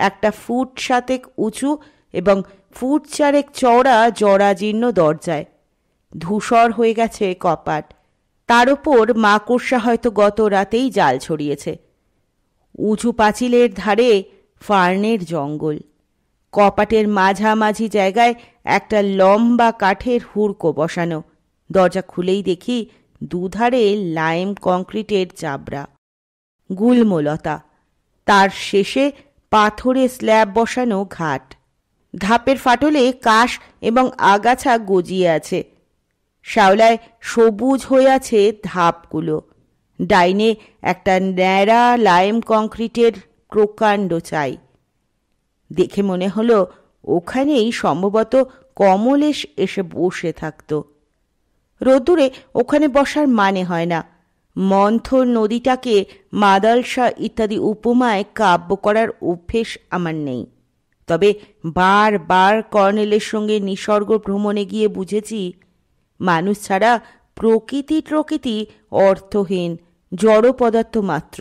Speaker 1: একটা ফুট 7 উঁচু এবং ফুট 4 চওড়া জরাজীর্ণ দরজায়। ধূসর হয়ে গেছে কপাট। তার ওপর মাকড়সা হয়তো গত রাতেই জাল ছড়িয়েছে। উঁচু পাঁচিলের ধারে ফার্নের জঙ্গল। কপাটের মাঝামাঝি জায়গায় একটা লম্বা কাঠের হুড়কো বসানো। দরজা খুলেই দেখি দুধারে লাইম কংক্রিটের চাবড়া, গুল্মলতা। তার শেষে পাথরে স্ল্যাব বসানো ঘাট। ধাপের ফাটলে কাশ এবং আগাছা গজিয়ে আছে। শ্যাওলায় সবুজ হয়ে আছে ধাপগুলো। ডাইনে একটা ন্যাড়া লাইম কংক্রিটের প্রকাণ্ড চাই। দেখে মনে হলো ওখানেই সম্ভবত কমলেশ এসে বসে থাকত। রোদ্দুরে ওখানে বসার মানে হয় না। মন্থর নদীটাকে মাদালসা ইত্যাদি উপমায় কাব্য করার অভ্যেস আমার নেই। তবে বারবার কর্নেলের সঙ্গে নিসর্গ ভ্রমণে গিয়ে বুঝেছি, মানুষ ছাড়া প্রকৃতি অর্থহীন জড় পদার্থ মাত্র।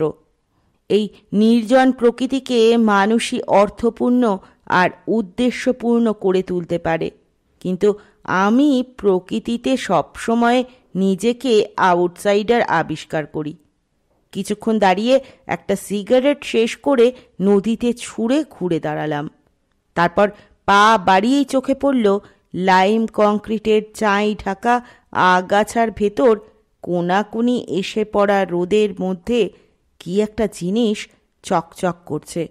Speaker 1: এই নির্জন প্রকৃতিকে মানুষই অর্থপূর্ণ আর উদ্দেশ্যপূর্ণ করে তুলতে পারে। কিন্তু আমি প্রকৃতিতে সবসময় নিজেকে আউটসাইডার আবিষ্কার করি। কিছুক্ষণ দাঁড়িয়ে একটা সিগারেট শেষ করে নদীতে ছুঁড়ে ঘুরে দাঁড়ালাম। তারপর পা বাড়িয়েই চোখে পড়ল লাইম কংক্রিটের চাই ঢাকা আগাছার ভেতর কোনাকুনি এসে পড়া রোদের মধ্যে কি একটা জিনিস চকচক করছে।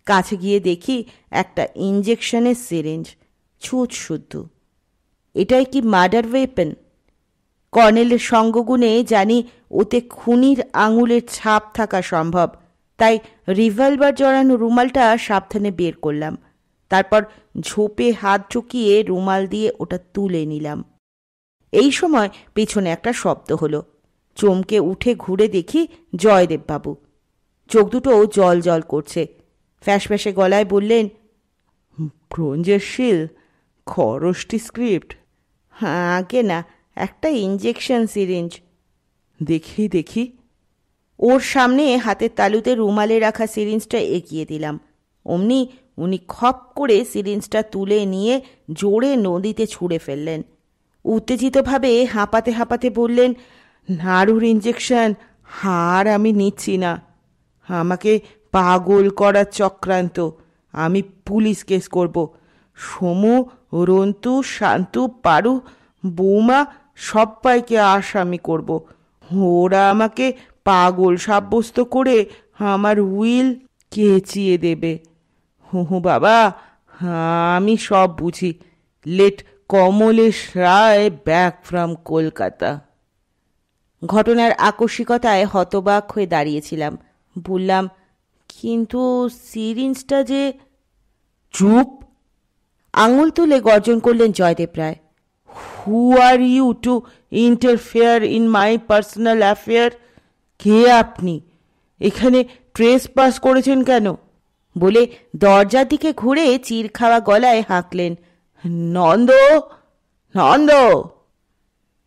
Speaker 1: কাছে গিয়ে দেখি একটা ইঞ্জেকশনের সিরিঞ্জ, ছুঁচ শুদ্ধ। এটাই কি মার্ডার ওয়েপন? কর্নেলের সঙ্গগুণে জানি ওতে খুনির আঙুলের ছাপ থাকা সম্ভব, তাই রিভলভার জড়ানো রুমালটা সাবধানে বের করলাম। তারপর ঝোপে হাত ঢুকিয়ে রুমাল দিয়ে ওটা তুলে নিলাম। এই সময় পেছনে একটা শব্দ হলো। চমকে উঠে ঘুরে দেখি জয়দেববাবু। চোখ দুটো জল জল করছে। ফ্যাঁসফ্যাঁসে গলায় বললেন, ব্রোঞ্জের শিল, খরষ্টি স্ক্রিপ্ট। হ্যাঁ, আগে না, একটা ইঞ্জেকশন সিরিঞ্জ। দেখি দেখি। ওর সামনে হাতের তালুতে রুমালে রাখা সিরিঞ্জটা এগিয়ে দিলাম। অমনি উনি খপ করে সিরিঞ্জটা তুলে নিয়ে জোরে নদীতে ছুঁড়ে ফেললেন। উত্তেজিতভাবে হাঁপাতে হাঁপাতে বললেন, নাড়ুর ইঞ্জেকশন, হার আমি নিচ্ছি না। আমাকে পাগল করার চক্রান্ত। আমি পুলিশ কেস করব। সমু, রন্তু, শান্তু, পারু, বৌমা সবাইকে আসামি করব। ওরা আমাকে পাগল সাব্যস্ত করে আমার উইল কেচিয়ে দেবে। হু বাবা, আমি সব বুঝি। Let Kamlesh Roy back from Kolkata. ঘটনার আকস্মিকতায় হতবাক হয়ে দাঁড়িয়েছিলাম। বললাম, কিন্তু সিরিঞ্জটা যে। চুপ! আঙুল তুলে গর্জন করলেন Joydeb Roy. Who are you to interfere in my personal affair? কে আপনি? এখানে ট্রেস পাস করেছেন কেন? বলে দরজার দিকে ঘুরে চির খাওয়া গলায় হাঁকলেন, নন্দ, নন্দ!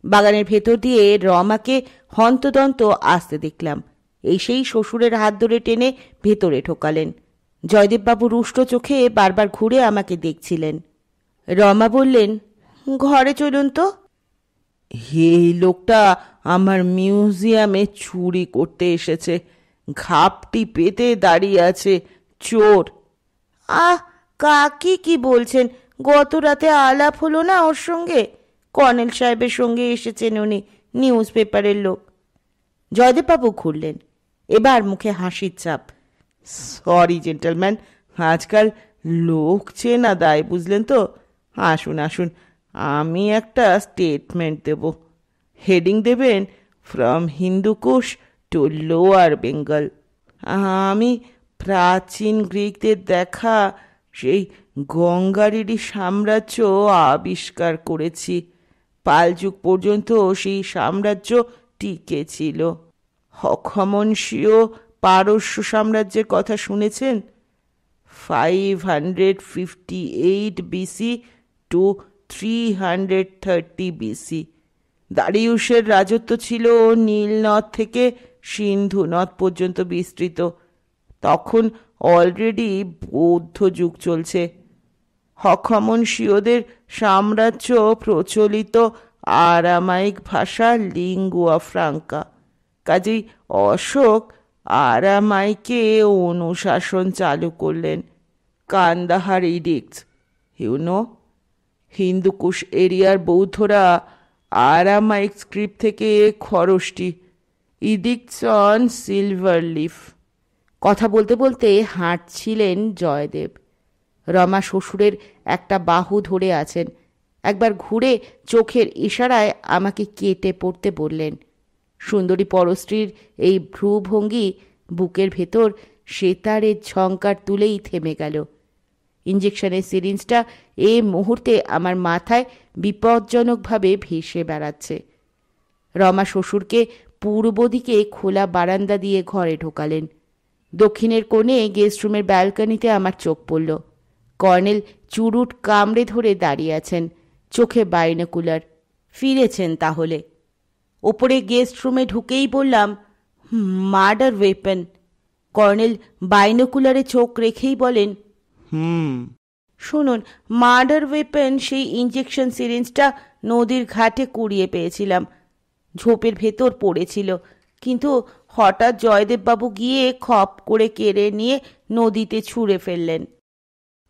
Speaker 1: বাগানের ভেতর দিয়ে রমাকে হন্তদন্ত আসতে দেখলাম। এই সেই শ্বশুরের হাত ধরে টেনে ভেতরে ঢোকালেন। জয়দেববাবু রুষ্ট চোখে বারবার ঘুরে আমাকে দেখছিলেন। রমা বললেন, ঘরে চলুন তো। এই লোকটা আমার মিউজিয়ামে চুরি করতে এসেছে, ঘাপটি পেতে দাঁড়িয়ে আছে, চোর। আহ, কাকি কি বলছেন? গত রাতে আলাপ হলো না ওর সঙ্গে? কর্নেল সাহেবের সঙ্গে এসেছেন উনি, নিউজ পেপারের লোক। জয়দেববাবু ঘুরলেন, এবার মুখে হাসির চাপ। সরি জেন্টলম্যান, আজকাল লোক চেনা দায়, বুঝলেন তো। আসুন আসুন, আমি একটা স্টেটমেন্ট দেব। হেডিং দেবেন, from Hindu Kush to lower Bengal. আমি প্রাচীন গ্রিকদের দেখা সেই গঙ্গারেরই সাম্রাজ্য আবিষ্কার করেছি। পালযুগ পর্যন্ত সেই সাম্রাজ্য টিকে ছিল। অক্ষমনসীয় পারস্য সাম্রাজ্যের কথা শুনেছেন? 558 বিসি টু 330 বিসি। দারিউসের রাজত্ব ছিল নীল নদ থেকে সিন্ধু নদ পর্যন্ত বিস্তৃত। তখন অলরেডি বৌদ্ধ যুগ চলছে। হক্ষমনসীয়দের সাম্রাজ্য প্রচলিত আরামাইক ভাষা লিঙ্গুয়া ফ্রাঙ্কা। কাজেই অশোক আরামাইকে অনুশাসন চালু করলেন। কান্দাহার ইডিক্টস, ইউনো। হিন্দুকুশ এরিয়ার বৌদ্ধরা আরামাইক স্ক্রিপ্ট থেকে খরষ্টি, ইডিক্টস অন সিলভার লিফ। কথা বলতে বলতে হাঁটছিলেন জয়দেব। রমা শ্বশুরের একটা বাহু ধরে আছেন। একবার ঘুরে চোখের ইশারায় আমাকে কেটে পড়তে বললেন। সুন্দরী পরস্ত্রীর এই ভ্রুভঙ্গি বুকের ভেতর সেতারের ঝংকার তুলেই থেমে গেল। ইঞ্জেকশনের সিরিঞ্জটা এই মুহূর্তে আমার মাথায় বিপজ্জনকভাবে ভেসে বেড়াচ্ছে। রমা শ্বশুরকে পূর্ব দিকে খোলা বারান্দা দিয়ে ঘরে ঢোকালেন। দক্ষিণের কোণে গেস্ট রুমের ব্যালকনিতে আমার চোখ পড়ল। কর্নেল চুরুট কামড়ে ধরে দাঁড়িয়ে আছেন, চোখে বাইনোকুলার। ফিরেছেন তাহলে। ওপরে গেস্ট রুমে ঢুকেই বললাম, মার্ডার ওয়েপন। কর্নেল বাইনোকুলারে চোখ রেখেই বলেন, শুনুন, মার্ডার ওয়েপন সেই ইঞ্জেকশন সিরিঞ্জটা নদীর ঘাটে কুড়িয়ে পেয়েছিলাম। ঝোপের ভেতর পড়েছিল, কিন্তু হঠাৎ জয়দেববাবু গিয়ে খপ করে কেড়ে নিয়ে নদীতে ছুঁড়ে ফেললেন।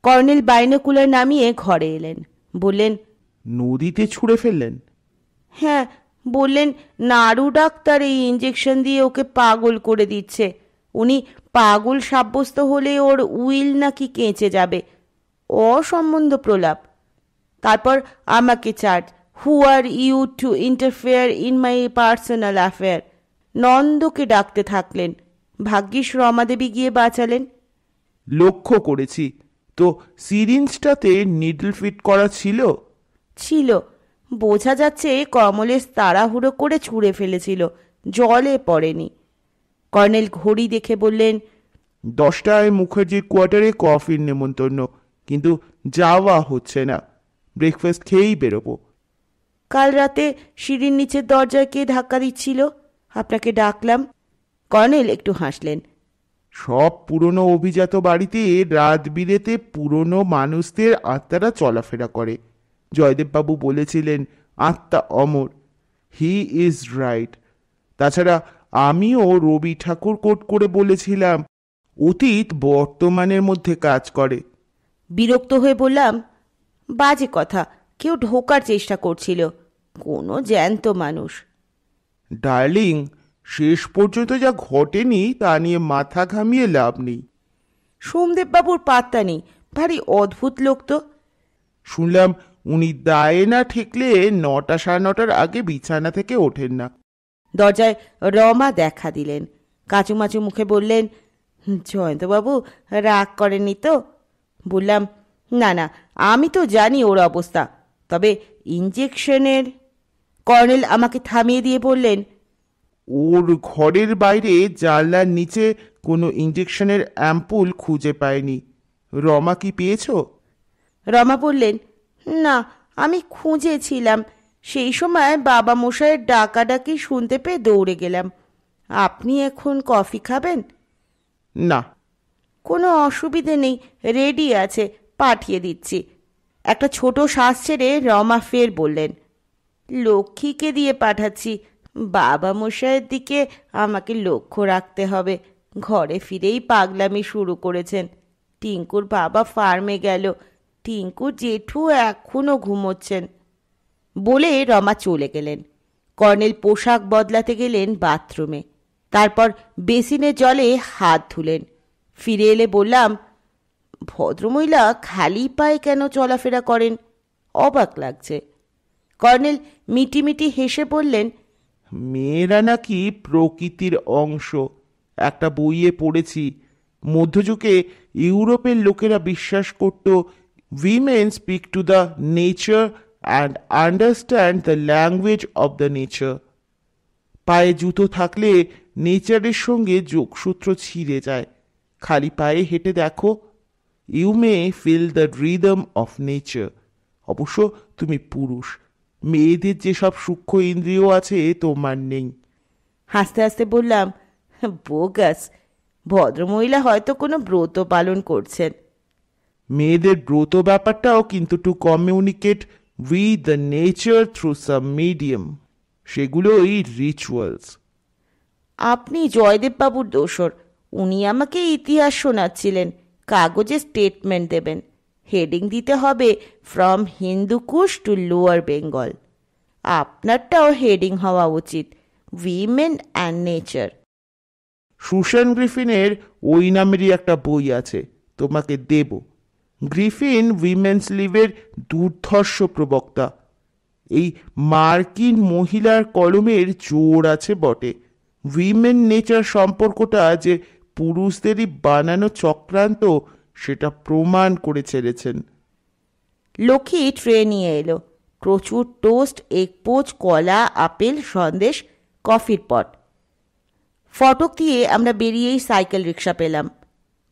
Speaker 1: কর্নেল বাইনোকুলার নামিয়ে ঘরে এলেন। বললেন,
Speaker 2: নদীতে ছুঁড়ে ফেললেন?
Speaker 1: হ্যাঁ, বললেন নাড়ু ডাক্তার এই ইঞ্জেকশন দিয়ে ওকে পাগল করে দিচ্ছে। উনি পাগল সাব্যস্ত হলে ওর উইল নাকি কেঁচে যাবে। অসম্বন্ধ প্রলাপ। তারপর আমাকে charge, who are you to interfere in my personal affair. নন্দকে ডাকতে থাকলেন। ভাগ্যিস রমাদেবী গিয়ে বাঁচালেন।
Speaker 2: লক্ষ্য করেছি। তো সিরিঞ্জটাতে নিডল ফিট করা ছিল?
Speaker 1: ছিল। বোঝা যাচ্ছে কমলেশ তাড়াহুড়ো করে ছুঁড়ে ফেলেছিল, জলে পড়েনি। কর্নেল ঘড়ি দেখে বললেন,
Speaker 2: 10টায় মুখার্জির কোয়ার্টারে কফির নেমন্তন্ন, কিন্তু যাওয়া হচ্ছে না। ব্রেকফাস্ট খেয়েই বেরোবো।
Speaker 1: কাল রাতে সিঁড়ির নিচের দরজায় কে ধাক্কা দিচ্ছিল? আপনাকে ডাকলাম। কর্নেল একটু হাসলেন।
Speaker 2: সব পুরনো অভিজাত বাড়িতে রাত বিরেতে পুরনো মানুষদের আত্মারা চলাফেরা করে। জয়দেববাবু বলেছিলেন আত্মা অমর। He is right. তাছাড়া আমিও রবি ঠাকুর কোট করে বলেছিলাম অতীত বর্তমানের মধ্যে কাজ করে।
Speaker 1: বিরক্ত হয়ে বললাম, বাজে কথা, কেউ ঢোকার চেষ্টা করছিল, কোনো জ্যান্ত মানুষ।
Speaker 2: ডার্লিং, শেষ পর্যন্ত যা ঘটেনি তা নিয়ে মাথা ঘামিয়ে লাভ নেই।
Speaker 1: সোমদেববাবুর পাত্তা নেই, ভারী অদ্ভুত লোক তো।
Speaker 2: শুনলাম উনি দায়ে না ঠেকলে 9টা সাড়ে 9টার আগে বিছানা থেকে ওঠেন না।
Speaker 1: দরজায় রমা দেখা দিলেন। কাচুমাচু মুখে বললেন, জয়ন্তবাবু রাগ করেননি তো? বললাম, না না, আমি তো জানি ওর অবস্থা, তবে ইঞ্জেকশনের। কর্নেল আমাকে থামিয়ে দিয়ে বললেন,
Speaker 2: ওর ঘরের বাইরে জানলার নিচে কোনো ইঞ্জেকশনের অ্যাম্পুল খুঁজে পায়নি। রমা কি পেয়েছো?
Speaker 1: রমা বললেন, না, আমি খুঁজেছিলাম। সেই সময় বাবা মশাইয়ের ডাকাডাকি শুনতে পেয়ে দৌড়ে গেলাম। আপনি এখন কফি খাবেন?
Speaker 2: না।
Speaker 1: কোনো অসুবিধে নেই, রেডি আছে, পাঠিয়ে দিচ্ছি। একটা ছোট শ্বাস ছেড়ে রমা ফের বললেন, লক্ষ্মীকে দিয়ে পাঠাচ্ছি। বাবা মশাইয়ের দিকে আমাকে লক্ষ্য রাখতে হবে। ঘরে ফিরেই পাগলামি শুরু করেছেন। টিঙ্কুর বাবা ফার্মে গেল, টিঙ্কুর জেঠু এখনো ঘুমোচ্ছেন। বলে রমা চলে গেলেন। কর্নেল পোশাক বদলাতে গেলেন বাথরুমে। তারপর বেসিনের জলে হাত ধুলেন। ফিরে এলে বললাম, ভদ্রমহিলা খালি পায়ে কেন চলাফেরা করেন? অবাক লাগছে। কর্নেল মিটিমিটি হেসে বললেন,
Speaker 2: মেয়েরা নাকি প্রকৃতির অংশ। একটা বইয়ে পড়েছি, মধ্যযুগে ইউরোপের লোকেরা বিশ্বাস করত women speak to the nature and understand the language of the nature. পায়ে জুতো থাকলে নেচারের সঙ্গে যোগসূত্র ছিঁড়ে যায়। খালি পায়ে হেঁটে দেখো, you may feel the rhythm of nature. অবশ্য তুমি পুরুষ, মেয়েদের যেসব সূক্ষ্ম ইন্দ্রিয় আছে তোমার নেই।
Speaker 1: হাসতে হাসতে বললাম, বোগাস, ভদ্রমহিলা হয়তো কোনো ব্রত পালন করছেন।
Speaker 2: মেয়েদের ব্রত ব্যাপারটাও কিন্তু to communicate with the nature through some medium, সেগুলোই রিচুয়ালস।
Speaker 1: আপনি জয়দেববাবুর দোসর। উনি আমাকে ইতিহাস শোনাচ্ছিলেন, কাগজে স্টেটমেন্ট দেবেন। হেডিং দিতে হবে, from Hindu Kush to lower Bengal. আপনারটাও হেডিং হওয়া উচিত, উইমেন অ্যান্ড নেচার।
Speaker 2: সুসান গ্রিফিনের ওই নামেরই একটা বই আছে, তোমাকে দেব। গ্রিফিন উইমেন্স লিভের দুর্ধর্ষ প্রবক্তা। এই মার্কিন মহিলার কলমের জোর আছে বটে। উইমেন নেচার সম্পর্কটা যে পুরুষদেরই বানানো চক্রান্ত, সেটা প্রমাণ করে ছেড়েছেন।
Speaker 1: লক্ষ্মী ট্রে নিয়ে এলো, প্রচুর টোস্ট, এগ পোচ, কলা, আপেল, সন্দেশ, কফির পট। ফটক দিয়ে আমরা বেরিয়েই সাইকেল রিক্সা পেলাম।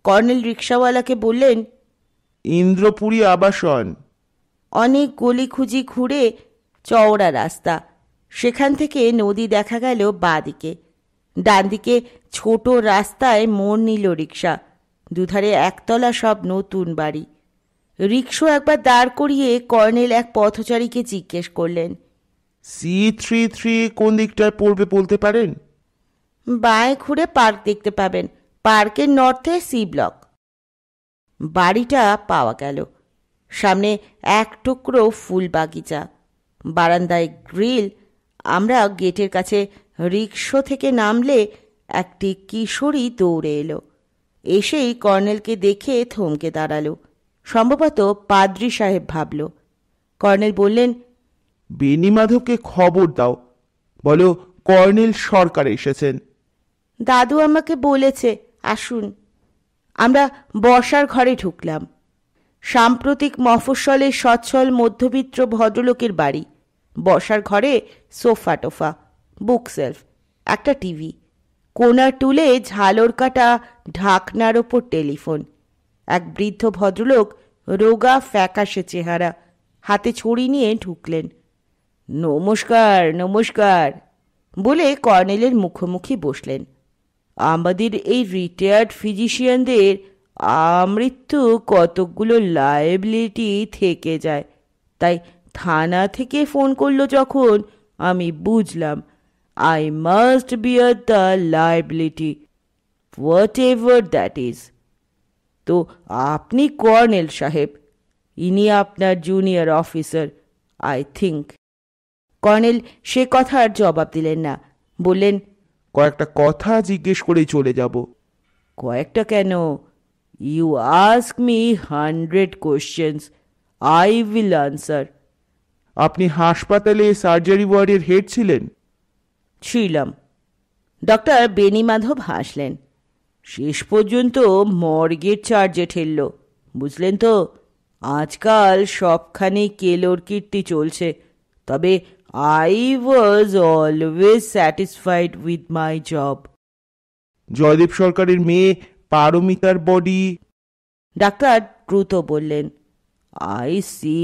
Speaker 1: কর্নেল রিক্সাওয়ালাকে বললেন,
Speaker 2: ইন্দ্রপুরী আবাসন।
Speaker 1: অনেক গলি খুঁজি ঘুরে চওড়া রাস্তা। সেখান থেকে নদী দেখা গেল বাঁদিকে। ডান দিকে ছোট রাস্তায় মোড় নিল রিক্সা। দুধারে একতলা সব নতুন বাড়ি। রিক্সা একবার দাঁড় করিয়ে কর্নেল এক পথচারীকে জিজ্ঞেস করলেন,
Speaker 2: C33 কোন দিকটায় পড়বে বলতে পারেন?
Speaker 1: বাঁয়ে ঘুরে পার্ক দেখতে পাবেন, পার্কের নর্থে সি ব্লক। বাড়িটা পাওয়া গেল। সামনে এক টুকরো ফুল বাগিচা, বারান্দায় গ্রিল। আমরা গেটের কাছে রিক্সা থেকে নামলে একটি কিশোরী দৌড়ে এলো। এসেই কর্নেলকে দেখে থমকে দাঁড়ালো। সম্ভবত পাদ্রী সাহেব ভাবল। কর্নেল বললেন,
Speaker 2: বেনি মাধবকে খবর দাও, বলো কর্নেল সরকার এসেছেন।
Speaker 1: দাদু আমাকে বলেছে আসুন। আমরা বসার ঘরে ঢুকলাম। সাম্প্রতিক মফস্বলের সচ্ছল মধ্যবিত্ত ভদ্রলোকের বাড়ি। বসার ঘরে সোফা টোফা, বুকসেলফ, একটা টিভি, কোনার টুলে ঝালর কাটা ঢাকনার ওপর টেলিফোন। এক বৃদ্ধ ভদ্রলোক, রোগা ফ্যাকাশে চেহারা, হাতে ছড়ি নিয়ে ঢুকলেন। নমস্কার নমস্কার বলে কর্নেলের মুখোমুখি বসলেন। আমাদের এই রিটায়ার্ড ফিজিশিয়ানদের আমৃত্যু কতকগুলো লায়াবিলিটি থেকে যায়, তাই থানা থেকে ফোন করলো যখন আমি বুঝলাম I must bear the liability, whatever that is. তো আপনি কর্নেল সাহেব, ইনি আপনার junior officer I think. Colonel সে কথার জবাব দিলেন না, বললেন,
Speaker 2: কয়েকটা কথা জিজ্ঞেস করেই চলে যাব।
Speaker 1: কয়েকটা কেন? You ask me 100 questions, I will answer.
Speaker 2: আপনি হাসপাতালে সার্জারি ওয়ার্ডের হেড ছিলেন?
Speaker 1: ছিলাম। ডক্টর বেনি মাধব হাসলেন। শেষ পর্যন্ত মর্গের চার্জে ঠেলল, বুঝলেন তো। আজকাল সবখানেই কেলোর কীর্তি চলছে, তবে I was always satisfied with my job.
Speaker 2: Joydeb সরকারের মেয়ে পারমিতার বডি?
Speaker 1: ডাক্তার দ্রুত বললেন, আই সি,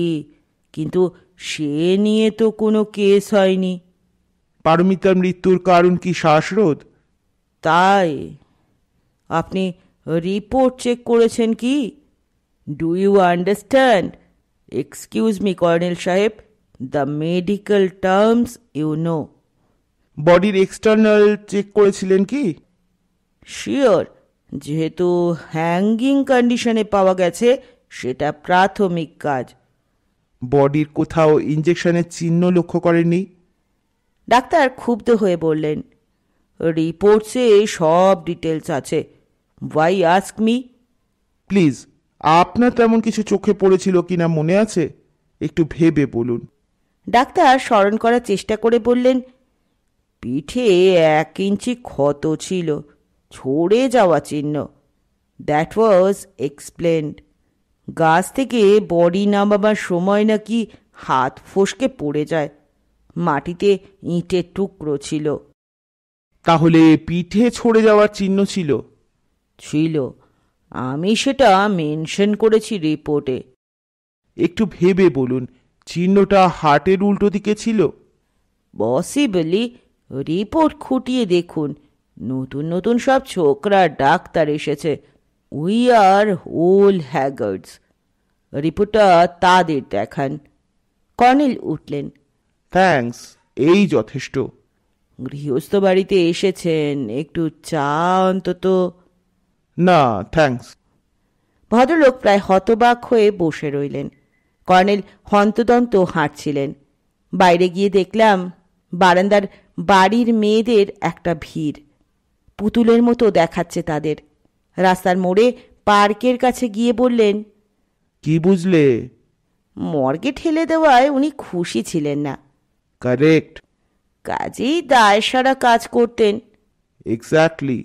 Speaker 1: কিন্তু সে নিয়ে তো কোনো কেস হয়নি।
Speaker 2: পারমিতার মৃত্যুর কারণ কি শ্বাসরোধ?
Speaker 1: তাই? আপনি রিপোর্ট চেক করেছেন কি? Do you understand? Excuse me colonel সাহেব, the medical terms you know.
Speaker 2: বডির এক্সটার্নাল চেক করেছিলেন কি?
Speaker 1: শিওর, যেহেতু হ্যাঙ্গিং কন্ডিশনে পাওয়া গেছে, সেটা প্রাথমিক কাজ।
Speaker 2: বডির কোথাও ইঞ্জেকশনের চিহ্ন লক্ষ্য করেননি?
Speaker 1: ডাক্তার ক্ষুব্ধ হয়ে বললেন, রিপোর্টসে সব ডিটেলস আছে। Y ask me?
Speaker 2: প্লিজ, আপনার তেমন কিছু চোখে পড়েছিল কিনা মনে আছে? একটু ভেবে বলুন।
Speaker 1: ডাক্তার স্মরণ করার চেষ্টা করে বললেন, পিঠে 1 ইঞ্চি ক্ষত ছিল, ছড়ে যাওয়া চিহ্ন। That was explained. গাছ থেকে বডি নামাবার সময় নাকি হাত ফসকে পড়ে যায়। মাটিতে ইঁটের টুকরো ছিল।
Speaker 2: তাহলে পিঠে ছড়ে যাওয়ার চিহ্ন ছিল?
Speaker 1: ছিল, আমি সেটা মেনশন করেছি রিপোর্টে।
Speaker 2: একটু ভেবে বলুন, চিহ্নটা হার্টের উল্টো দিকে ছিল?
Speaker 1: পসিবলি। রিপোর্ট খুঁটিয়ে দেখুন, নতুন নতুন সব ছোকরা ডাক্তার এসেছে। We are old haggards. রিপোর্টটা তাদের দেখান। কর্নেল উঠলেন।
Speaker 2: থ্যাঙ্কস, এই যথেষ্ট।
Speaker 1: গৃহস্থ বাড়িতে এসেছেন, একটু চা অন্তত।
Speaker 2: না থ্যাঙ্কস।
Speaker 1: ভদ্রলোক প্রায় হতবাক হয়ে বসে রইলেন। কর্নেল হন্তদন্ত হাঁটছিলেন। বাইরে গিয়ে দেখলাম বারান্দার বাড়ির মেয়েদের একটা ভিড়। পুতুলের মতো দেখাচ্ছে তাদের। রাস্তার মোড়ে পার্কের কাছে গিয়ে বললেন,
Speaker 2: কি বুঝলে?
Speaker 1: মর্গে ঠেলে দেওয়ায় উনি খুশি ছিলেন না।
Speaker 2: কারেক্ট।
Speaker 1: কাজেই দায়সারা কাজ করতেন।
Speaker 2: এক্স্যাক্টলি।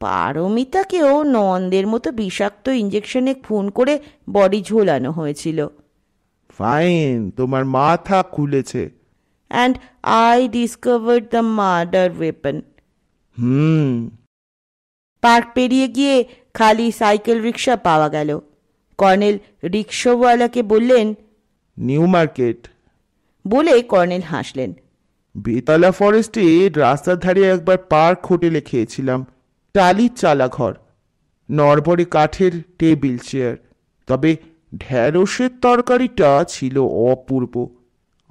Speaker 1: পারমিতাকেও নন্দের মতো বিষাক্ত ইঞ্জেকশনে খুন করে বডি ঝোলানো হয়েছিল।
Speaker 2: ফাইন, তোমার মাথা খুলেছে।
Speaker 1: And I discovered the murder weapon. Park পেরিয়ে গিয়ে খালি সাইকেল রিক্সা পাওয়া গেল। কর্নেল রিক্সাওয়ালাকে বললেন,
Speaker 2: নিউ মার্কেট।
Speaker 1: বলে কর্নেল হাসলেন।
Speaker 2: বেতলা ফরেস্টে রাস্তার ধারে একবার পার্ক হোটেলে খেয়েছিলাম। টালির চালাঘর, নরবরে কাঠের টেবিল চেয়ার, তবে ঢ্যাঁড়সের তরকারিটা ছিল অপূর্ব।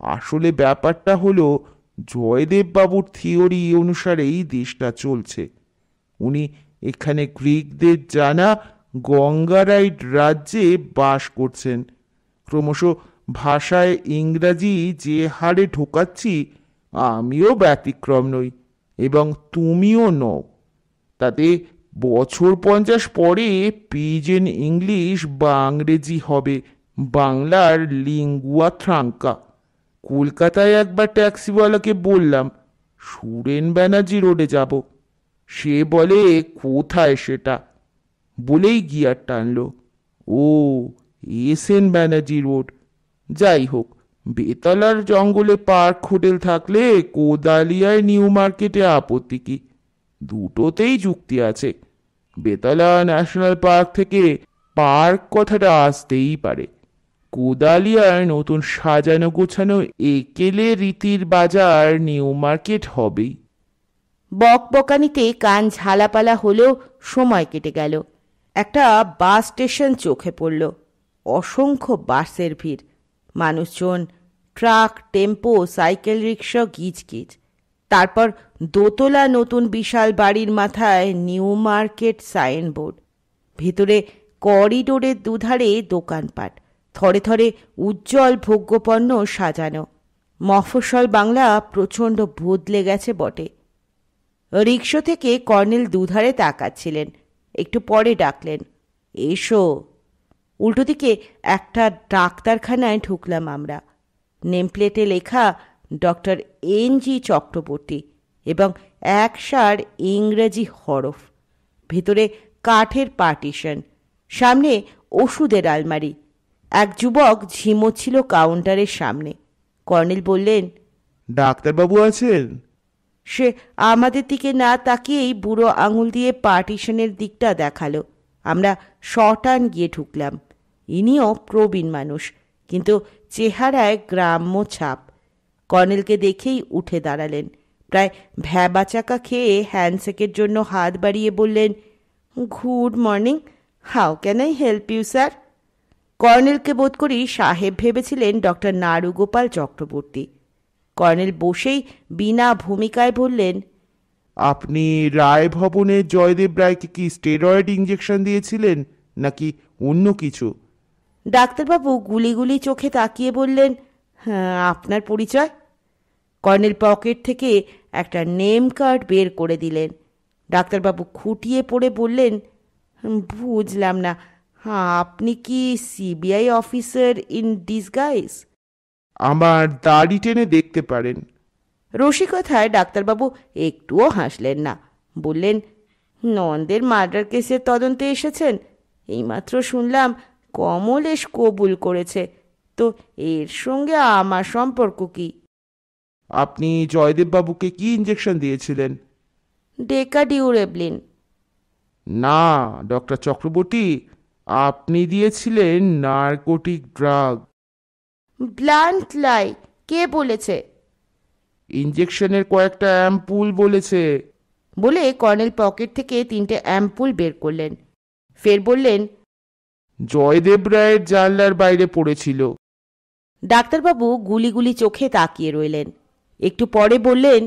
Speaker 2: আসলে ব্যাপারটা হলো, জয়দেব বাবুর থিওরি অনুসারেই দেশটা চলছে। উনি এখানে গ্রিকদের জানা গঙ্গারাইড রাজ্যে বাস করছেন। ক্রমশ ভাষায় ইংরাজি যে হারে ঢোকাচ্ছি, আমিও ব্যতিক্রম নই, এবং তুমিও নও। তাতে বছর 50 পরে পিজেন ইংলিশ বা ইংরেজি হবে বাংলার লিঙ্গুয়া ফ্রাঙ্কা। কলকাতায় একবার ট্যাক্সিওয়ালাকে বললাম সুরেন ব্যানার্জি রোডে যাব। সে বলে কোথায় সেটা, বলেই গিয়ার টানলো। ও, এসএন ব্যানার্জি রোড। যাই হোক, বেতলার জঙ্গলে পার্ক হোটেল থাকলে কোদালিয়ায় নিউ মার্কেটে আপত্তি কি? দুটোতেই যুক্তি আছে। বেতলা ন্যাশনাল পার্ক থেকে পার্ক কথাটা আসতেই পারে। কোদালিয়ার নতুন সাজানো গোছানো একেলে রীতির বাজার নিউ মার্কেট হবেই।
Speaker 1: বকবকানিতে কান ঝালাপালা হলেও সময় কেটে গেল। একটা বাস স্টেশন চোখে পড়ল। অসংখ্য বাসের ভিড়, মানুষজন, ট্রাক, টেম্পো, সাইকেল রিক্সা, গিজগিজ। তারপর দোতলা নতুন বিশাল বাড়ির মাথায় নিউ মার্কেট সাইনবোর্ড। ভেতরে করিডোরের দুধারে দোকানপাট, থরে থরে উজ্জ্বল ভোগ্যপণ্য সাজানো। মফস্বল বাংলা প্রচণ্ড বদলে গেছে বটে। রিক্সা থেকে কর্নেল দুধারে তাকাচ্ছিলেন। একটু পরে ডাকলেন, এসো। উল্টো দিকে একটা ডাক্তারখানায় ঢুকলাম আমরা। নেমপ্লেটে লেখা ডক্টর এন.জি. চক্রবর্তী এবং 1 ইংরেজি হরফ। ভেতরে কাঠের পার্টিশন, সামনে ওষুধের আলমারি, এক যুবক ঝিমোচ্ছিল কাউন্টারের সামনে। কর্নেল বললেন,
Speaker 2: ডাক্তারবাবু আছেন?
Speaker 1: সে আমাদের দিকে না তাকিয়েই বুড়ো আঙুল দিয়ে পার্টিশনের দিকটা দেখালো। আমরা শটান গিয়ে ঢুকলাম। ইনিও প্রবীণ মানুষ, কিন্তু চেহারায় গ্রাম্য ছাপ। কর্নেলকে দেখেই উঠে দাঁড়ালেন। প্রায় ভ্যাবাচাকা খেয়ে হ্যান্ডশেকের জন্য হাত বাড়িয়ে বললেন, good morning, how can I help you sir? কর্নেলকে বোধ করি সাহেব ভেবেছিলেন ডক্টর নারুগোপাল চক্রবর্তী। কর্নেল বসেই বিনা ভূমিকায় বললেন,
Speaker 2: আপনি রায় ভবনে জয়দেব রায়কে কি স্টেরয়েড ইঞ্জেকশন দিয়েছিলেন নাকি অন্য কিছু?
Speaker 1: ডাক্তারবাবু গুলি চোখে তাকিয়ে বললেন, হ্যাঁ, আপনার পরিচয়? কর্নেল পকেট থেকে একটা নেম কার্ড বের করে দিলেন। ডাক্তারবাবু খুঁটিয়ে পড়ে বললেন, বুঝলাম না, আপনি কি সিবিআই অফিসার ইন ডিসগাইজ?
Speaker 2: আমার দাড়ি টেনে দেখতে পারেন।
Speaker 1: রসিকথায় ডাক্তারবাবু একটুও হাসলেন না। বললেন, নন্দের মার্ডার কেসের তদন্তে এসেছেন? এইমাত্র শুনলাম কমলেশ কবুল করেছে। তো এর সঙ্গে আমার সম্পর্ক কি?
Speaker 2: আপনি জয়দেব বাবুকে কি ইঞ্জেকশন দিয়েছিলেন?
Speaker 1: ডেকাডিউরেবলিন।
Speaker 2: না ডক্টর চক্রবর্তী, আপনি দিয়েছিলেন নার্কোটিক ড্রাগ।
Speaker 1: ব্লান্ট লাই। কে বলেছে?
Speaker 2: ইঞ্জেকশনের কয়েকটা অ্যাম্পুল বলেছে।
Speaker 1: বলে কর্নেল পকেট থেকে 3টে অ্যাম্পুল বের করলেন। ফের বললেন,
Speaker 2: জয়দেব রায়ের জানলার বাইরে পড়েছিল।
Speaker 1: ডাক্তারবাবু গুলি চোখে তাকিয়ে রইলেন। একটু পরে বললেন,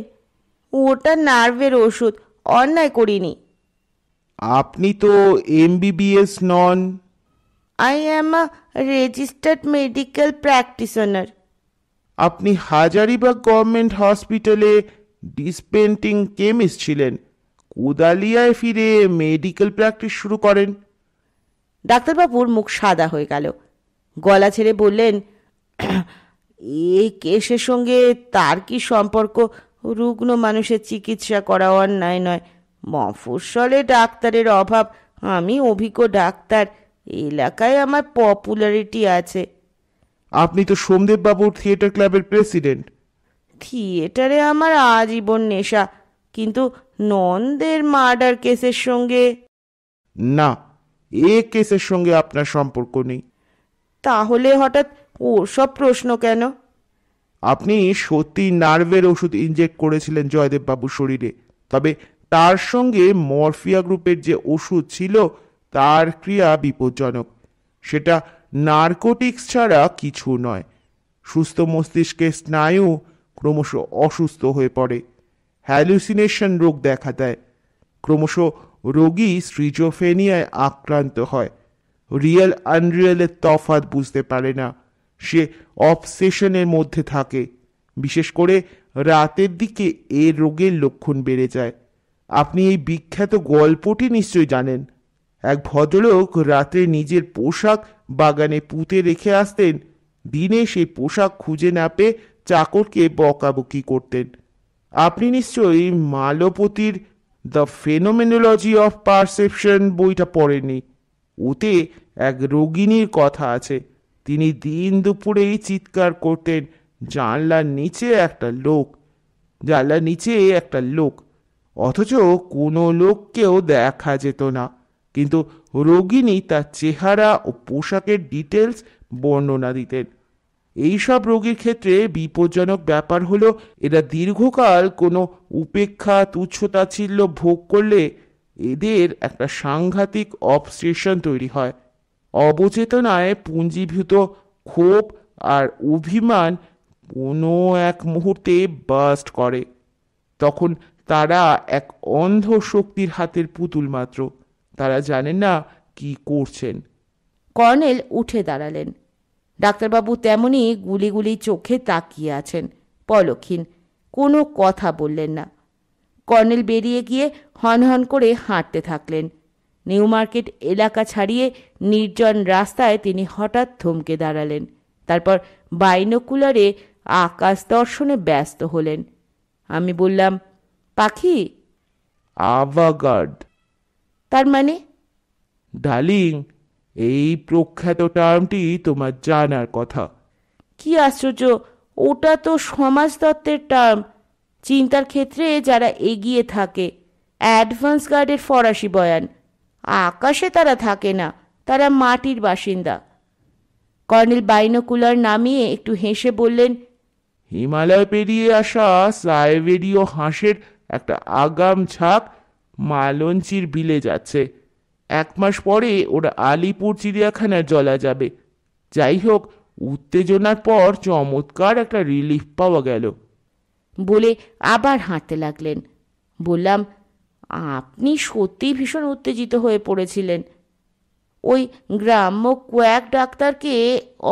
Speaker 1: ওটা নার্ভের ওষুধ, অন্যায় করিনি।
Speaker 2: আপনি তো MBBS non.
Speaker 1: I am a registered medical practitioner.
Speaker 2: আপনি হাজারিবাগ গভর্নমেন্ট হসপিটালে ডিসপেন্সিং কেমিস্ট ছিলেন, কুদালিয়ায় ফিরে মেডিকেল প্র্যাকটিস শুরু করেন।
Speaker 1: ডাক্তারবাবুর মুখ সাদা হয়ে গেল। গলা ছেড়ে বললেন, এই কেসের সঙ্গে তার কি সম্পর্ক? রুগ্ন মানুষের চিকিৎসা করা অন্যায় নয়। মফস্বলে ডাক্তারের অভাব। আমি অভিজ্ঞ ডাক্তার, এলাকায় আমার পপুলারিটি আছে।
Speaker 2: আপনি তো সোমদেব বাবুর থিয়েটার ক্লাবের প্রেসিডেন্ট।
Speaker 1: থিয়েটারে আমার আজীবন নেশা, কিন্তু নন্দের মার্ডার কেসের সঙ্গে?
Speaker 2: না, এ কেসের সঙ্গে আপনার সম্পর্ক নেই।
Speaker 1: তাহলে হঠাৎ ওসব প্রশ্ন কেন?
Speaker 2: আপনি সত্যি নার্ভের ওষুধ ইনজেক্ট করেছিলেন জয়দেব বাবুর শরীরে, তবে তার সঙ্গে মরফিয়া গ্রুপের যে ওষুধ ছিল তার ক্রিয়া বিপজ্জনক। সেটা নার্কোটিক্স ছাড়া কিছু নয়। সুস্থ মস্তিষ্কের স্নায়ু ক্রমশ অসুস্থ হয়ে পড়ে, হ্যালুসিনেশন রোগ দেখা দেয়। ক্রমশ রোগী স্ট্রিজোফেনিয়ায় আক্রান্ত হয়, রিয়েল আনরিয়েলের তফাৎ বুঝতে পারে না। সে অবসেশনের মধ্যে থাকে। বিশেষ করে রাতের দিকে এ রোগের লক্ষণ বেড়ে যায়। আপনি এই বিখ্যাত গল্পটি নিশ্চয়ই জানেন। এক ভদ্রলোক রাতে নিজের পোশাক বাগানে পুঁতে রেখে আসতেন, দিনে সেই পোশাক খুঁজে না পেয়ে চাকরকে বকাবকি করতেন। আপনি নিশ্চয়ই মালপতির দ্য ফেনোমেনোলজি অফ পারসেপশন বইটা পড়েননি। ওতে এক রোগিণীর কথা আছে। তিনি দিন দুপুরেই চিৎকার করতেন, জানলার নিচে একটা লোক, জানলার নিচে একটা লোক। অথচ কোনো লোককেও দেখা যেত না, কিন্তু রোগিণী তার চেহারা ও পোশাকের ডিটেলস বর্ণনা দিতেন। এইসব রোগীর ক্ষেত্রে বিপজ্জনক ব্যাপার হলো, এরা দীর্ঘকাল কোনো উপেক্ষা তুচ্ছতাচ্ছিল্য ভোগ করলে এদের একটা সাংঘাতিক অবসেশন তৈরি হয়। অবচেতনায় পুঞ্জীভূত ক্ষোভ আর অভিমান কোনো এক মুহূর্তে বাস্ট করে। তখন তারা এক অন্ধ শক্তির হাতের পুতুল মাত্র। তারা জানেন না কি করছেন।
Speaker 1: কর্নেল উঠে দাঁড়ালেন। ডাক্তারবাবু তেমনি গুলি চোখে তাকিয়ে আছেন, পলক্ষীন, কোনো কথা বললেন না। কর্নেল বেরিয়ে গিয়ে হনহন করে হাঁটতে থাকলেন। নিউ মার্কেট এলাকা ছাড়িয়ে নির্জন রাস্তায় তিনি হঠাৎ থমকে দাঁড়ালেন। তারপর বাইনোকুলারে আকাশ দর্শনে ব্যস্ত হলেন। আমি বললাম, পাখি?
Speaker 2: আভাগার্ড।
Speaker 1: তার মানে?
Speaker 2: ডার্লিং, এই প্রখ্যাত টার্মটি তোমার জানার কথা।
Speaker 1: কি আশ্চর্য, ওটা তো সমাজতত্ত্বের টার্ম। চিন্তার ক্ষেত্রে যারা এগিয়ে থাকে, অ্যাডভান্স গার্ডের ফরাসি বয়ান। আকাশে তারা থাকে না, তারা মাটির বাসিন্দা। কর্নেল বাইনোকুলার নামিয়ে একটু হেসে বললেন,
Speaker 2: হিমালয় পেরিয়ে আসা সাইবেরীয় হাঁসের একটা আগাম ঝাঁক মালঞ্চির বিলে যাচ্ছে। 1 মাস পরে ওরা আলিপুর চিড়িয়াখানার জলা যাবে। যাই হোক, উত্তেজনার পর চমৎকার একটা রিলিফ পাওয়া গেল।
Speaker 1: বলে আবার হাঁটতে লাগলেন। বললাম, আপনি সত্যিই ভীষণ উত্তেজিত হয়ে পড়েছিলেন। ওই গ্রাম্য কোয়াক ডাক্তারকে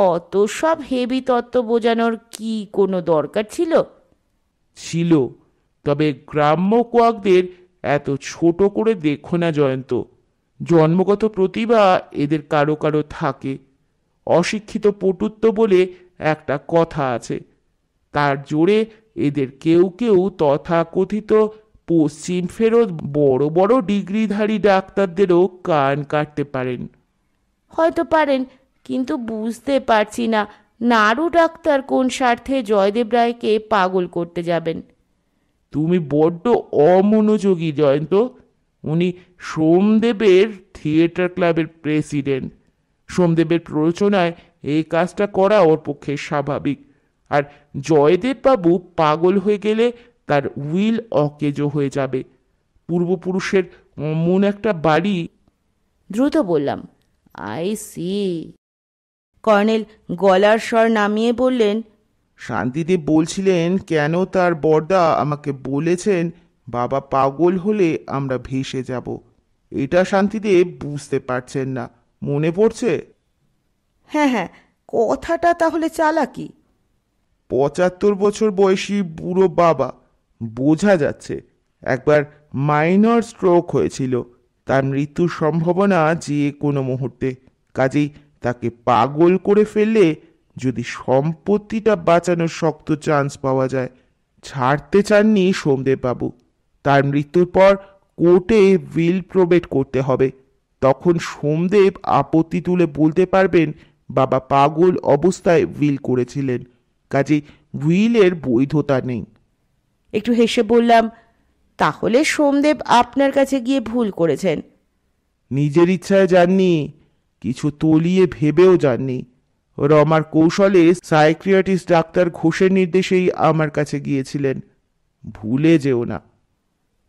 Speaker 1: অত সব হেভি তত্ত্ব বোঝানোর কি কোনো দরকার ছিল?
Speaker 2: ছিল, তবে গ্রাম্য কোয়াকদের এত ছোট করে দেখো না জয়ন্ত। জন্মগত প্রতিভা এদের কারো কারো থাকে। অশিক্ষিত পটুত্ব বলে একটা কথা আছে, তার জোরে এদের কেউ কেউ তথাকথিত পশ্চিম ফেরত বড় বড় ডিগ্রিধারী ডাক্তারদেরও কান কাটতে পারেন।
Speaker 1: হয়তো পারেন, কিন্তু বুঝতে পারছি না নাড়ু ডাক্তার কোন স্বার্থে জয়দেব রায়কে পাগল করতে যাবেন।
Speaker 2: তুমি বড্ড অমনোযোগী জয়ন্ত। উনি সোমদেবের থিয়েটার ক্লাবের প্রেসিডেন্ট। সোমদেবের প্ররোচনায় এই কাজটা করা ওর পক্ষে স্বাভাবিক। আর জয়দেব বাবু পাগল হয়ে গেলে তার উইল অকেজো হয়ে যাবে। পূর্বপুরুষের অমন একটা বাড়ি।
Speaker 1: দ্রুত বললাম, আই সি। কর্নেল গলার স্বর নামিয়ে বললেন,
Speaker 2: শান্তিদেব বলছিলেন কেন তার বড়দা আমাকে বলেছেন বাবা পাগল হলে আমরা ভেসে যাব। এটা শান্তিদেব বুঝতে পারছেন না, মনে পড়ছে?
Speaker 1: হ্যাঁ হ্যাঁ, কথাটা তাহলে চালাকি।
Speaker 2: 75 বছর বয়সী বুড়ো বাবা, বোঝা যাচ্ছে। একবার মাইনর স্ট্রোক হয়েছিল। তার মৃত্যুর সম্ভাবনা যে কোনো মুহূর্তে। কাজেই তাকে পাগল করে ফেললে যদি সম্পত্তিটা বাঁচানোর শক্ত চান্স পাওয়া যায়। ছাড়তে চাননি সোমদেব বাবু। তার মৃত্যুর পর কোর্টে উইল প্রবেট করতে হবে। তখন সোমদেব আপত্তি তুলে বলতে পারবেন বাবা পাগল অবস্থায় উইল করেছিলেন, কাজেই উইলের বৈধতা নেই।
Speaker 1: একটু হেসে বললাম, তাহলে সোমদেব আপনার কাছে গিয়ে ভুল করেছেন।
Speaker 2: নিজের ইচ্ছায় যাননি, কিছু তলিয়ে ভেবেও যাননি। রমার কৌশলে সাইক্রিয়াটিস্ট ডাক্তার ঘোষের নির্দেশেই আমার কাছে গিয়েছিলেন। ভুলে যেও না।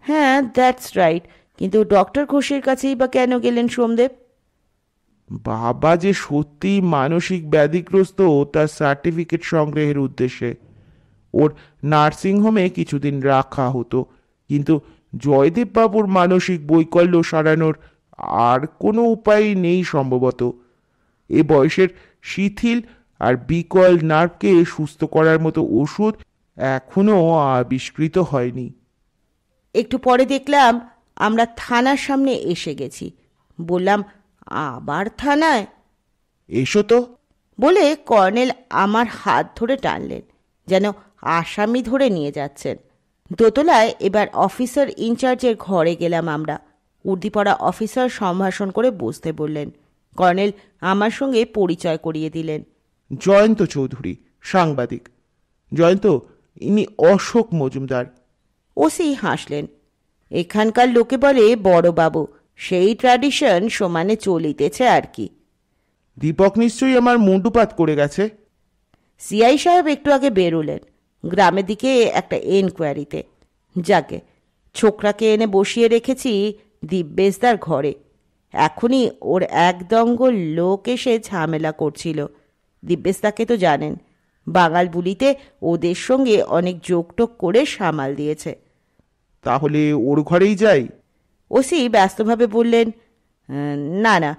Speaker 1: হ্যাঁ, দ্যাটস রাইট, কিন্তু ডক্টর ঘোষের কাছেই বা কেন গেলেন সোমদেব?
Speaker 2: বাবা যে সত্যি মানসিক ব্যাধিগ্রস্ত তার সার্টিফিকেট সংগ্রহের উদ্দেশ্যে। ওর নার্সিংহোমে কিছুদিন রাখা হতো, কিন্তু জয়দেব বাবুর মানসিক বৈকল্য সারানোর আর কোনো উপায় নেই সম্ভবত। এ বয়সের শিথিল আর বিকল নার্ভকে সুস্থ করার মতো ওষুধ এখনো আবিষ্কৃত হয়নি।
Speaker 1: একটু পরে দেখলাম আমরা থানার সামনে এসে গেছি। বললাম, আবার থানায়?
Speaker 2: এসো তো।
Speaker 1: বলে কর্নেল আমার হাত ধরে টানলেন, যেন আসামি ধরে নিয়ে যাচ্ছেন। দোতলায় এবার অফিসার ইনচার্জের ঘরে গেলাম আমরা। উর্দিপড়া অফিসার সম্ভাষণ করে বসতে বললেন। কর্নেল আমার সঙ্গে পরিচয় করিয়ে দিলেন।
Speaker 2: জয়ন্ত চৌধুরী, সাংবাদিক। জয়ন্ত, ইনি অশোক মজুমদার।
Speaker 1: ওসি হাসলেন। এখানকার লোকে বলে বড়বাবু, সেই ট্র্যাডিশন সমানে চলিতেছে আর কি।
Speaker 2: দীপক নিশ্চয়ই আমার মুন্ডুপাত করে গেছে।
Speaker 1: সিআই সাহেব একটু আগে বেরোলেন গ্রামের দিকে একটা এনকোয়ারিতে। যাকে ছোকরাকে এনে বসিয়ে রেখেছি দিব্যেশদার ঘরে। এখনই ওর একদঙ্গল লোক এসে ঝামেলা করছিল। দিব্যেশদাকে তো জানেন, বাঙাল বুলিতে ওদের সঙ্গে অনেক যোগটোক করে সামাল দিয়েছে।
Speaker 2: তাহলে ওর ঘরেই যাই?
Speaker 1: ওসি ব্যস্তভাবে বললেন, না না,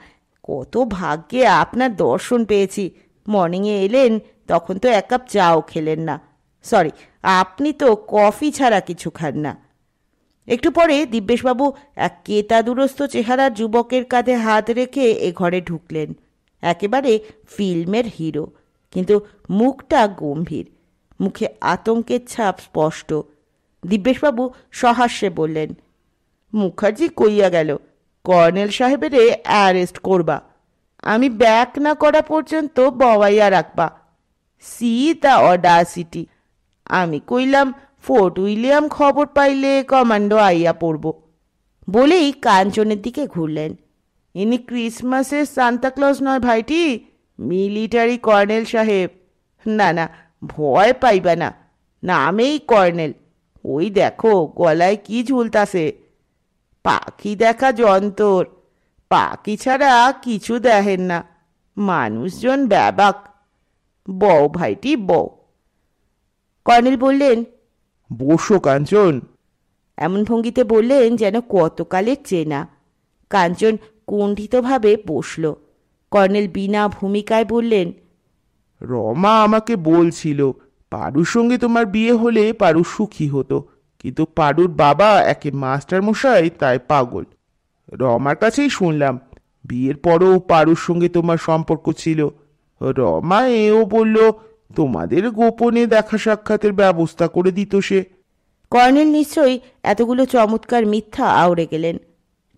Speaker 1: কত ভাগ্যে আপনার দর্শন পেয়েছি। মর্নিংয়ে এলেন, তখন তো 1 কাপ চাও খেলেন না। সরি, আপনি তো কফি ছাড়া কিছু খান না। একটু পরে দিব্যেশবাবু এক কেতাদুরস্ত চেহারার যুবকের কাঁধে হাত রেখে এ ঘরে ঢুকলেন। একেবারে ফিল্মের হিরো, কিন্তু মুখটা গম্ভীর, মুখে আতঙ্কের ছাপ স্পষ্ট। দিব্যেশবাবু সহাস্যে বললেন, মুখার্জি কইয়া গেল কর্নেল সাহেবেরে অ্যারেস্ট করবা। আমি ব্যাক না করা পর্যন্ত বওয়াইয়া রাখবা। C the Audacity. আমি কইলাম ফোর্ট উইলিয়াম খবর পাইলে কমান্ডো আইয়া পড়ব। বলেই কাঞ্চনের দিকে ঘুরলেন। ইনি ক্রিসমাসের সান্তাক্লজ নয় ভাইটি, মিলিটারি কর্নেল সাহেব। না না, ভয় পাইবা না, নামেই কর্নেল। ওই দেখো গলায় কি ঝুলতাছে, পাখি দেখা যন্তর। পাখি ছাড়া কিছু দেখেন না, মানুষজন ব্যাবাক। বউ ভাইটি বউ। কর্নেল বললেন,
Speaker 2: বসো কাঞ্চন।
Speaker 1: এমন ভঙ্গিতে বললেন যেন কতকালের চেনা। কাঞ্চন কুণ্ঠিতভাবে বসল। কর্নেল বিনা ভূমিকায় বললেন,
Speaker 2: রমা আমাকে বলছিল পারুর সঙ্গে তোমার বিয়ে হলে পারু সুখী হতো, কিন্তু পারুর বাবা একে মাস্টার মশাই, তাই পাগল। রমার কাছেই শুনলাম বিয়ের পরও পারুর সঙ্গে তোমার সম্পর্ক ছিল। রমা এও বলল তোমাদের গোপনে দেখা সাক্ষাতের ব্যবস্থা করে দিত সে।
Speaker 1: কর্নেল নিশ্চয়ই এতগুলো চমৎকার মিথ্যা আওড়ে গেলেন।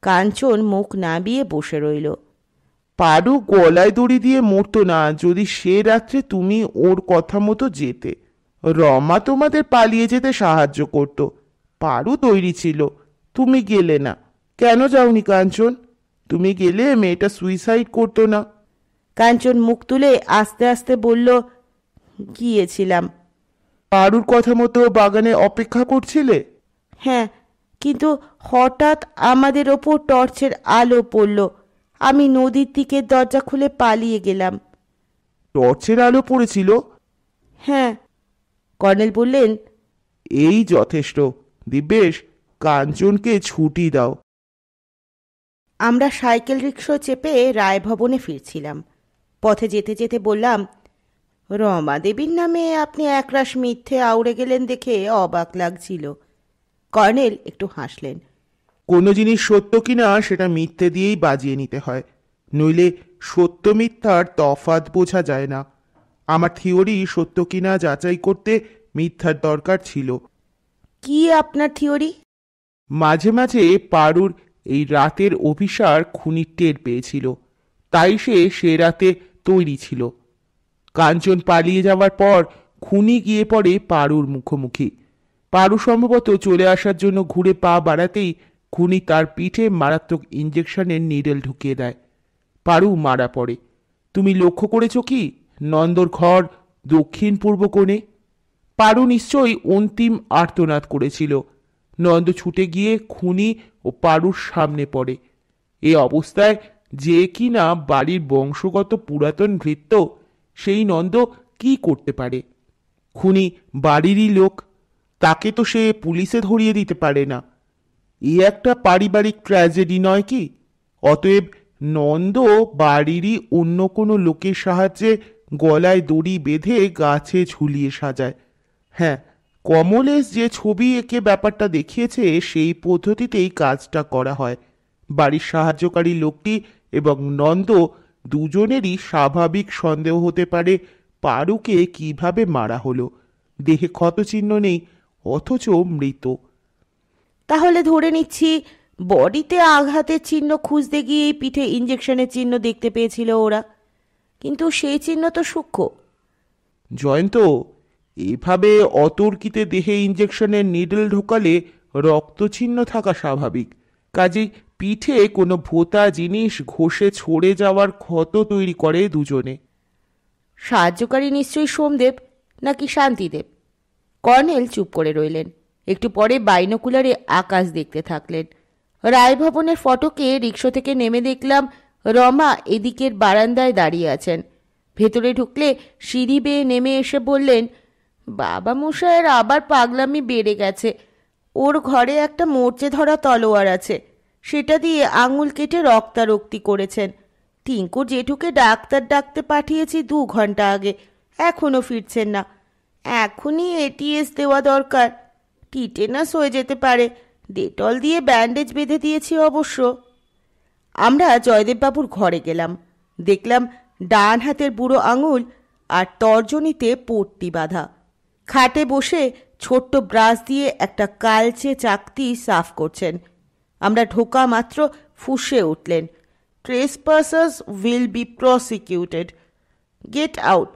Speaker 1: কাঞ্চন মুখ নাবিয়ে বসে রইল।
Speaker 2: পারু গলায় দড়ি দিয়ে মরতো না যদি সে রাত্রে তুমি ওর কথা মতো যেতে। রমা তোমাদের পালিয়ে যেতে সাহায্য করত, পারু তৈরি ছিল, তুমি গেলে না। কেন যাওনি কাঞ্চন? তুমি গেলে মেয়েটা সুইসাইড করতো না।
Speaker 1: কাঞ্চন মুখ তুলে আস্তে আস্তে বলল, গিয়েছিলাম।
Speaker 2: পারুর কথা মতো বাগানে অপেক্ষা করছিলে?
Speaker 1: হ্যাঁ, কিন্তু হঠাৎ আমাদের ওপর টর্চের আলো পড়ল। আমি নদীর দিকে দরজা খুলে পালিয়ে গেলাম।
Speaker 2: টর্চের আলো পড়েছিল?
Speaker 1: হ্যাঁ। কর্নেল বললেন,
Speaker 2: এই যথেষ্ট। দিব্যেশ, কাঞ্চনকে ছুটি দাও।
Speaker 1: আমরা সাইকেল রিক্সা চেপে রায়ভবনে ফিরছিলাম। পথে যেতে যেতে বললাম, রমা দেবীর নামে আপনি একরাশ মিথ্যে আউড়ে গেলেন দেখে অবাক লাগছিল। কর্নেল একটু হাসলেন।
Speaker 2: কোনো জিনিস সত্য কিনা সেটা মিথ্যে দিয়েই বাজিয়ে নিতে হয়, নইলে সত্য মিথ্যার তফাৎ বোঝা যায় না। আমার থিওরি সত্য কিনা যাচাই করতে মিথ্যার দরকার ছিল।
Speaker 1: কি আপনার থিওরি?
Speaker 2: মাঝে মাঝে পারুর এই রাতের অভিসার খুনি টের পেয়েছিল, তাই সে রাতে তৈরি ছিল। কাঞ্চন পালিয়ে যাওয়ার পর খুনি গিয়ে পড়ে পারুর মুখোমুখি। পারু সম্ভবত চলে আসার জন্য ঘুরে পা বাড়াতেই খুনি তার পিঠে মারাত্মক ইঞ্জেকশনের নিডেল ঢুকিয়ে দেয়। পারু মারা পড়ে। তুমি লক্ষ্য করেছ কি নন্দর ঘর দক্ষিণ পূর্ব কোণে? পারু নিশ্চয়ই অন্তিম আর্তনাদ করেছিল। নন্দ ছুটে গিয়ে খুনি ও পারুর সামনে পড়ে। এ অবস্থায় যে কিনা বাড়ির বংশগত পুরাতন ভৃত্য, সেই নন্দ কি করতে পারে? খুনি বাড়িরই লোক, তাকে তো সে পুলিশে ধরিয়ে দিতে পারে না। এ একটা পারিবারিক ট্র্যাজেডি নয় কি? অতএব নন্দ বাড়িরই অন্য কোনো লোকের সাহায্যে গলায় দড়ি বেঁধে গাছে ঝুলিয়ে সাজায়। হ্যাঁ, কমলেশ যে ছবি এঁকে ব্যাপারটা দেখিয়েছে সেই পদ্ধতিতেই কাজটা করা হয়। বাড়ির সাহায্যকারী লোকটি এবং নন্দ দুজনেরই স্বাভাবিক সন্দেহ হতে পারে পারুকে কিভাবে মারা হলো। দেহে ক্ষতচিহ্ন নেই, অথচ মৃত।
Speaker 1: তাহলে ধরে নিচ্ছি বডিতে আঘাতের চিহ্ন খুঁজতে গিয়ে পিঠে ইঞ্জেকশনের চিহ্ন দেখতে পেয়েছিল ওরা, কিন্তু সেই চিহ্ন তো সূক্ষ্ম।
Speaker 2: জয়ন্ত, এভাবে অতর্কিতে দেহে ইঞ্জেকশনের নিডল ঢোকালে রক্তচিহ্ন থাকা স্বাভাবিক। কাজেই পিঠে কোনো ভোঁতা জিনিস ঘষে ছড়ে যাওয়ার ক্ষত তৈরি করে দুজনে।
Speaker 1: সাহায্যকারী নিশ্চয়ই সোমদেব নাকি শান্তিদেব। কর্নেল চুপ করে রইলেন। একটু পরে বাইনোকুলারে আকাশ দেখতে থাকলেন। রায়ভবনের ফটকে রিক্সা থেকে নেমে দেখলাম রমা এদিকের বারান্দায় দাঁড়িয়ে আছেন। ভেতরে ঢুকলে সিঁড়ি বেয়ে নেমে এসে বললেন, বাবা মশাইয়ের আবার পাগলামি বেড়ে গেছে। ওর ঘরে একটা মরচে ধরা তলোয়ার আছে, সেটা দিয়ে আঙুল কেটে রক্তারক্তি করেছেন। টিঙ্কুর জেঠুকে ডাক্তার ডাকতে পাঠিয়েছি 2 ঘন্টা আগে, এখনো ফিরছেন না। এখনই এটিএস দেওয়া দরকার, টিটেনাস হয়ে যেতে পারে। ডেটল দিয়ে ব্যান্ডেজ বেঁধে দিয়েছি অবশ্য। আমরা জয়দেববাবুর ঘরে গেলাম। দেখলাম ডান হাতের বুড়ো আঙুল আর তর্জনীতে পট্টি বাঁধা। খাটে বসে ছোট্ট ব্রাশ দিয়ে একটা কালচে চাকতি সাফ করছেন। আমরা ঢোকা মাত্র ফুঁসে উঠলেন, Trespassers will be prosecuted. Get out.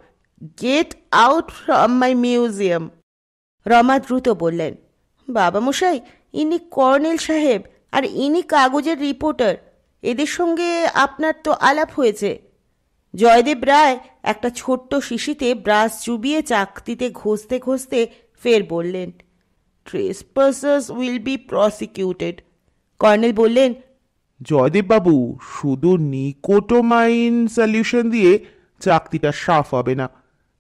Speaker 1: Get out from my museum. Rama দ্রুত বললেন, বাবা মশাই, ইনি কর্নেল সাহেব, আর ইনি কাগজের রিপোর্টার। এদের সঙ্গে আপনার তো আলাপ হয়েছে। জয়দেব রায় একটা ছোট্ট শিশিতে ব্রাশ চুবিয়ে চাকতিতে ঘষতে ঘষতে ফের বললেন, Trespassers will be prosecuted. Colonel বললেন,
Speaker 2: জয়দেব বাবু, শুধু নিকোটোমাইন সলিউশন দিয়ে চাকতিটা সাফ হবে না,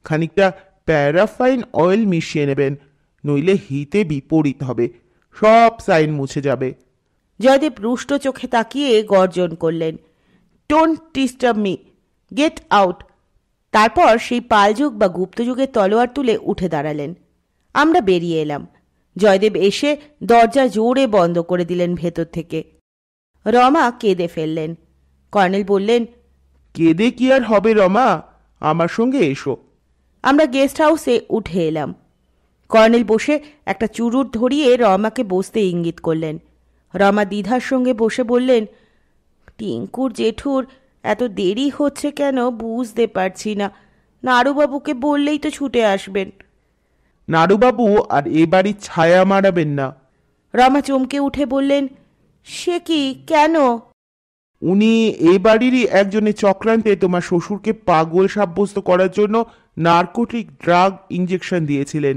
Speaker 2: খানিকটা প্যারাফাইন অয়েল মিশিয়ে নেবেন, নইলে হিতে বিপরীত হবে, সব সাইন মুছে যাবে।
Speaker 1: জয়দেব রুষ্ট চোখে তাকিয়ে গর্জন করলেন, don't disturb me, get out. তারপর সেই পালযুগ বা গুপ্তযুগের তলোয়ার তুলে উঠে দাঁড়ালেন। আমরা বেরিয়ে এলাম। জয়দেব এসে দরজা জোরে বন্ধ করে দিলেন ভেতর থেকে। রমা কেঁদে ফেললেন। কর্নেল বললেন,
Speaker 2: কেঁদে কি আর হবে রমা, আমার সঙ্গে এসো।
Speaker 1: আমরা গেস্ট হাউসে উঠে এলাম। কর্নেল বসে একটা চুরুট ধরিয়ে রমাকে বসতে ইঙ্গিত করলেন। রমা দ্বিধার সঙ্গে বসে বললেন, টিঙ্কুর জেঠুর এত দেরি হচ্ছে কেন বুঝতে পারছি না, নাড়ুবাবুকে বললেই তো ছুটে আসবেন।
Speaker 2: নাড়ুবাবু আর এ বাড়ির ছায়া মারাবেন না।
Speaker 1: রমা চমকে উঠে বললেন, সে কি, কেন?
Speaker 2: উনি এ বাড়িরই একজনের চক্রান্তে তোমার শ্বশুরকে পাগল সাব্যস্ত করার জন্য নার্কোটিক ড্রাগ ইঞ্জেকশন দিয়েছিলেন।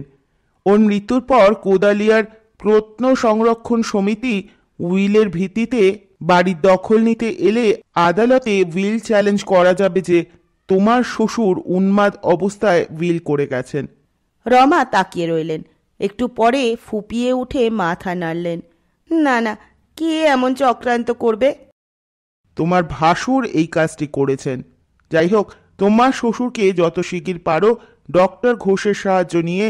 Speaker 2: ওর মৃত্যুর পর কোদালিয়ার প্রত্ন সংরক্ষণ সমিতি উইলের ভিত্তিতে বাড়ির দখল নিতে এলে আদালতে উইল চ্যালেঞ্জ করা যাবে যে তোমার শ্বশুর উন্মাদ অবস্থায় উইল করে গেছেন।
Speaker 1: রমা তাকিয়ে রইলেন। একটু পরে ফুপিয়ে উঠে মাথা নাড়লেন। না না, কে এমন চক্রান্ত করবে?
Speaker 2: তোমার ভাসুর এই কাজটি করেছেন। যাই হোক, তোমার শ্বশুরকে যত শিগগির পারো ডক্টর ঘোষের সাহায্য নিয়ে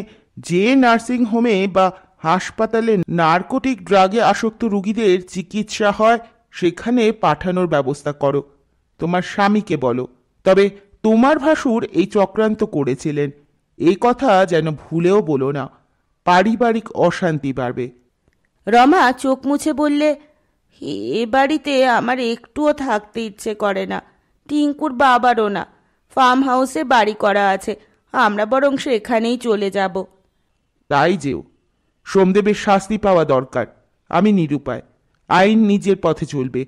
Speaker 2: যে নার্সিং হোমে বা হাসপাতালে নার্কোটিক ড্রাগে আসক্ত রোগীদের চিকিৎসা হয় সেখানে পাঠানোর ব্যবস্থা করো। তোমার স্বামীকে বলো, তবে তোমার ভাসুর এই চক্রান্ত করেছিলেন এই কথা যেন ভুলেও বলো না, পারিবারিক অশান্তি বাড়বে।
Speaker 1: রমা চোখ মুছে বললে, এ বাড়িতে আমার একটুও থাকতে ইচ্ছে করে না, টিঙ্কুর বাবারও না। ফার্ম হাউসে বাড়ি করা আছে, আমরা বরং সেখানেই চলে যাব।
Speaker 2: তাই যেও, সোমদেবের শাস্তি পাওয়া দরকার। আমি নিরুপায়, আইন নিজের পথে চলবে।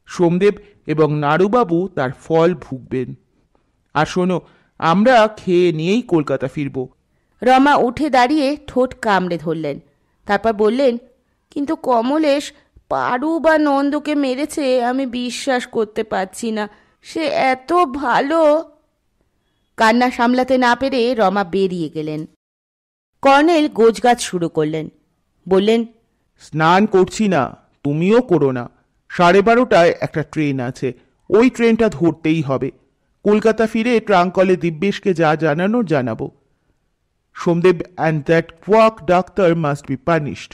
Speaker 2: সোমদেব এবং নাড়ুবাবু তার ফল ভুগবেন। আর শোনো, আমরা খেয়ে নিয়েই কলকাতা ফিরব।
Speaker 1: রমা উঠে দাঁড়িয়ে ঠোঁট কামড়ে ধরলেন। তারপর বললেন, কিন্তু কমলেশ পারু বা নন্দকে মেরেছে আমি বিশ্বাস করতে পারছি না, সে এত ভালো। কান্না সামলাতে না পেরে রমা বেরিয়ে গেলেন। কর্নেল গোছগাছ শুরু করলেন। বললেন,
Speaker 2: স্নান করছি না, তুমিও করো না। 12:30টায় একটা ট্রেন আছে, ওই ট্রেনটা ধরতেই হবে। কলকাতা ফিরে ট্রাঙ্কলে দিব্যেশকে যা জানানোর জানাবো। Somdev and that quack doctor must be punished.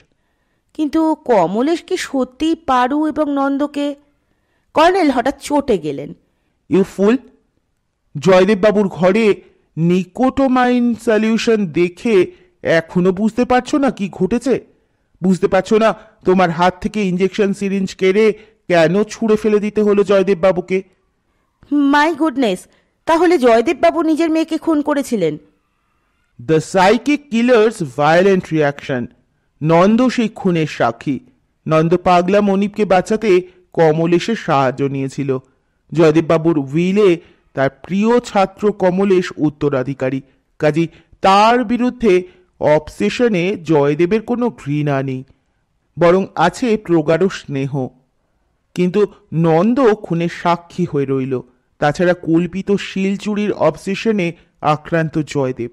Speaker 1: কিন্তু কমলেশ কি সত্যিই পারু এবং নন্দকে? কর্নেল হঠাৎ চটে গেলেন।
Speaker 2: ইউ ফুল! জয়দেব বাবুর ঘরে নিকোটোমাইন সলিউশন দেখে এখনো বুঝতে পারছো না কি ঘটেছে? বুঝতে পারছো না তোমার হাত থেকে ইঞ্জেকশন সিরিঞ্জ কেড়ে কেন ছুঁড়ে ফেলে দিতে হলো জয়দেব বাবুকে?
Speaker 1: মাই গুডনেস, তাহলে জয়দেব বাবু নিজের মেয়েকে খুন করেছিলেন?
Speaker 2: The psychic killers violent reaction. Nanda সেই খুনের সাক্ষী। নন্দ পাগলা মনিবকে বাঁচাতে কমলেশের সাহায্য নিয়েছিল। জয়দেব বাবুর উইলে তার প্রিয় ছাত্র কমলেশ উত্তরাধিকারী, কাজী তার বিরুদ্ধে অবসেশনে জয়দেবের কোনো ঘৃণা নেই, বরং আছে প্রগাঢ় স্নেহ। কিন্তু নন্দ খুনের সাক্ষী হয়ে রইল। তাছাড়া কল্পিত শিলচুরির অবসেশনে আক্রান্ত জয়দেব,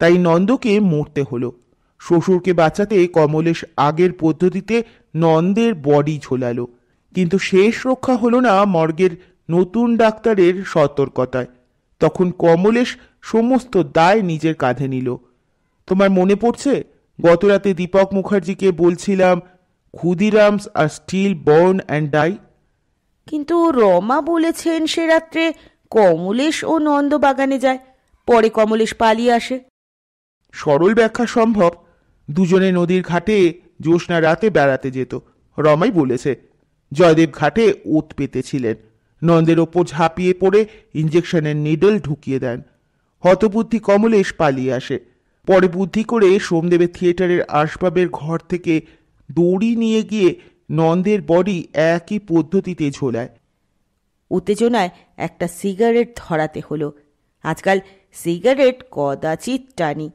Speaker 2: তাই নন্দকে মরতে হলো। শ্বশুরকে বাঁচাতে কমলেশ আগের পদ্ধতিতে নন্দের বডি ঝোলালো, কিন্তু শেষ রক্ষা হলো না মর্গের নতুন ডাক্তারের সতর্কতায়। তখন কমলেশ সমস্ত দায় নিজের কাঁধে নিল। তোমার মনে পড়ছে গতরাতে দীপক মুখার্জিকে বলছিলাম ক্ষুদিরামস are still born and die?
Speaker 1: কিন্তু রমা বলেছেন সে রাত্রে কমলেশ ও নন্দ বাগানে যায়, পরে কমলেশ পালিয়ে আসে।
Speaker 2: সরল ব্যাখ্যা সম্ভব। দুজনে নদীর ঘাটে জ্যোৎস্না রাতে বেড়াতে যেত, রমাই বলেছে। জয়দেব ঘাটে ওত পেতেছিলেন। নন্দের ওপর ঝাঁপিয়ে পড়ে ইঞ্জেকশনের নিডল ঢুকিয়ে দেন। হতবুদ্ধি কমলেশ পালিয়ে আসে। পরে বুদ্ধি করে সোমদেবের থিয়েটারের আসবাবের ঘর থেকে দড়ি নিয়ে গিয়ে নন্দের বডি একই পদ্ধতিতে ঝোলায়।
Speaker 1: উত্তেজনায় একটা সিগারেট ধরাতে হলো। আজকাল সিগারেট কদাচিৎ টানি।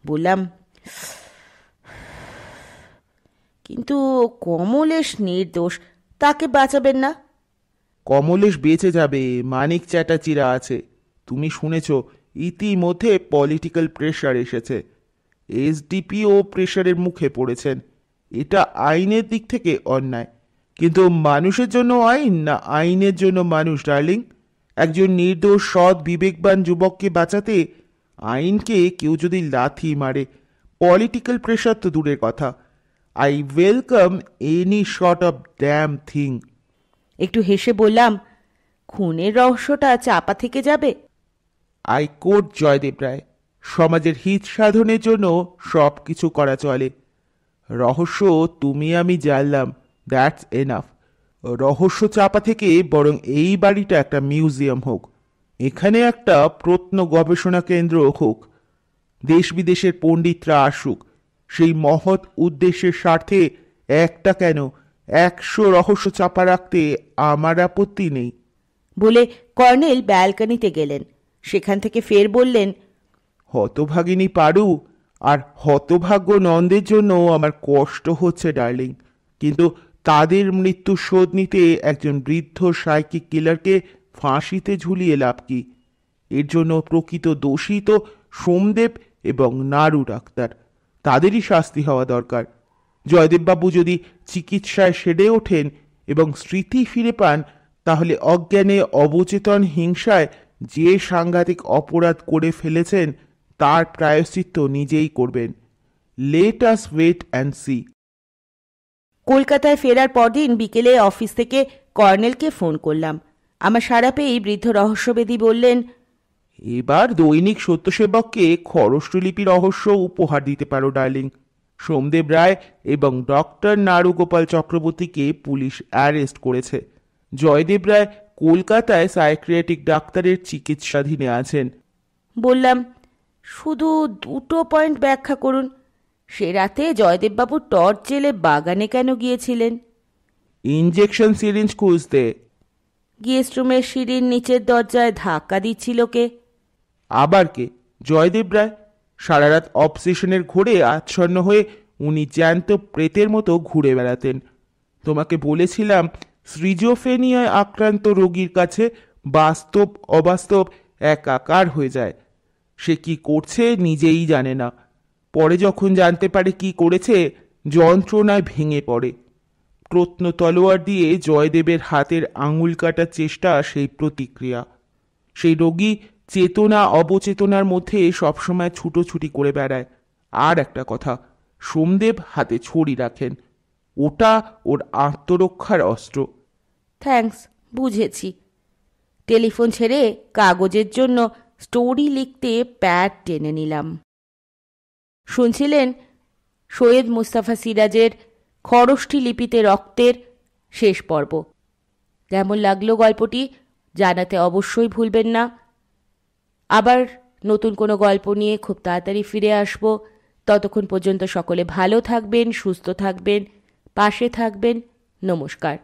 Speaker 1: বললাম, কিন্তু কমলেশ নির্দোষ, তাকে বাঁচাবেন না?
Speaker 2: কমলেশ বেঁচে যাবে, মানিক চ্যাটার্জিরা আছে। তুমি শুনেছ ইতিমধ্যে পলিটিক্যাল প্রেশার এসেছে। এসডিপিও প্রেশারের মুখে পড়েছেন। এটা আইনের দিক থেকে অন্যায়, কিন্তু মানুষের জন্য আইন না আইনের জন্য মানুষ ডার্লিং? একজন নির্দোষ সৎ বিবেকবান যুবককে বাঁচাতে আইনকে কেউ যদি লাথি মারে, পলিটিক্যাল প্রেশার তো দূরের কথা, I welcome any sort of damn thing.
Speaker 1: একটু হেসে বললাম, খুনের রহস্যটা চাপা থেকে যাবে।
Speaker 2: আই কোট জয়দেব রায়, সমাজের হিত সাধনের জন্য সব কিছু করা চলে। রহস্য তুমি আমি জানলাম, দ্যাটস এনাফ। রহস্য চাপা থেকে বরং এই বাড়িটা একটা মিউজিয়াম হোক, এখানে একটা প্রত্ন গবেষণা কেন্দ্র হোক, দেশ বিদেশের পণ্ডিতরা আসুক। সেই মহৎ উদ্দেশ্যের স্বার্থে একটা কেন 100 রহস্য চাপা রাখতে আমার আপত্তি নেই।
Speaker 1: বলে কর্নেল ব্যালকনিতে গেলেন। সেখান থেকে ফের বললেন,
Speaker 2: হতভাগিনী পারু আর হতভাগ্য নন্দের জন্য আমার কষ্ট হচ্ছে ডার্লিং, কিন্তু তাদের মৃত্যু শোধ নিতে একজন বৃদ্ধ সাইকিক কিলারকে ফাঁসিতে ঝুলিয়ে লাভ কি? এর জন্য প্রকৃত দোষী তো সোমদেব এবং নাড়ু ডাক্তার, তাদেরই শাস্তি হওয়া দরকার। জয়দেববাবু যদি চিকিৎসায় সেরে ওঠেন এবং স্মৃতি ফিরে পান, তাহলে অজ্ঞানে অবচেতন হিংসায় যে সাংঘাতিক অপরাধ করে ফেলেছেন তার প্রায়শ্চিত্ত নিজেই করবেন। Let us wait and see.
Speaker 1: কলকাতায় ফেরার পরদিন বিকেলে অফিস থেকে কর্নেলকে ফোন করলাম। আমার সাড়া পেয়েই বৃদ্ধ রহস্যবেদী বললেন,
Speaker 2: এবার দৈনিক সত্যসেবককে খরষ্টলিপি রহস্য উপহার দিতে পারো ডার্লিং। সোমদেব রায় এবং ডক্টর নারুগোপাল চক্রবর্তীকে পুলিশ অ্যারেস্ট করেছে। জয়দেব রায় কলকাতায় সাইকিয়াট্রিক ডাক্তারের চিকিৎসাধীনে আছেন।
Speaker 1: বললাম, শুধু 2টো পয়েন্ট ব্যাখ্যা করুন। সে রাতে জয়দেববাবু টর্চ জেলে বাগানে কেন গিয়েছিলেন?
Speaker 2: ইঞ্জেকশন সিরিঞ্জ খুঁজতে।
Speaker 1: গেস্ট রুমের সিঁড়ির নিচের দরজায় ধাক্কা দিচ্ছিল কে?
Speaker 2: আবার কে? জয়দেব রায়। সারা রাত অবসেশনের ঘোরে আচ্ছন্ন হয়ে উনি জ্যান্ত প্রেতের মতো ঘুরে বেড়াতেন। তোমাকে বলেছিলাম, সৃজোফেনিয়ায় আক্রান্ত রোগীর কাছে বাস্তব অবাস্তব একাকার হয়ে যায়। সে কি করছে নিজেই জানে না। পরে যখন জানতে পারে কি করেছে, যন্ত্রণায় ভেঙে পড়ে। প্রত্ন তলোয়ার দিয়ে জয়দেবের হাতের আঙুল কাটার চেষ্টা সেই প্রতিক্রিয়া। সেই রোগী চেতনা অবচেতনার মধ্যে সবসময় ছুটোছুটি করে বেড়ায়। আর একটা কথা, সোমদেব হাতে ছড়ি রাখেন, ওটা ওর আত্মরক্ষার অস্ত্র।
Speaker 1: থ্যাঙ্কস, বুঝেছি। টেলিফোন ছেড়ে কাগজের জন্য স্টোরি লিখতে প্যাড টেনে নিলাম। শুনছিলেন সৈয়দ মুস্তাফা সিরাজের খরষ্টি লিপিতে রক্তের শেষ পর্ব। কেমন লাগলো গল্পটি জানাতে অবশ্যই ভুলবেন না। আবার নতুন কোনো গল্প নিয়ে খুব তাড়াতাড়ি ফিরে আসব। ততক্ষণ পর্যন্ত সকলে ভালো থাকবেন, সুস্থ থাকবেন, পাশে থাকবেন। নমস্কার।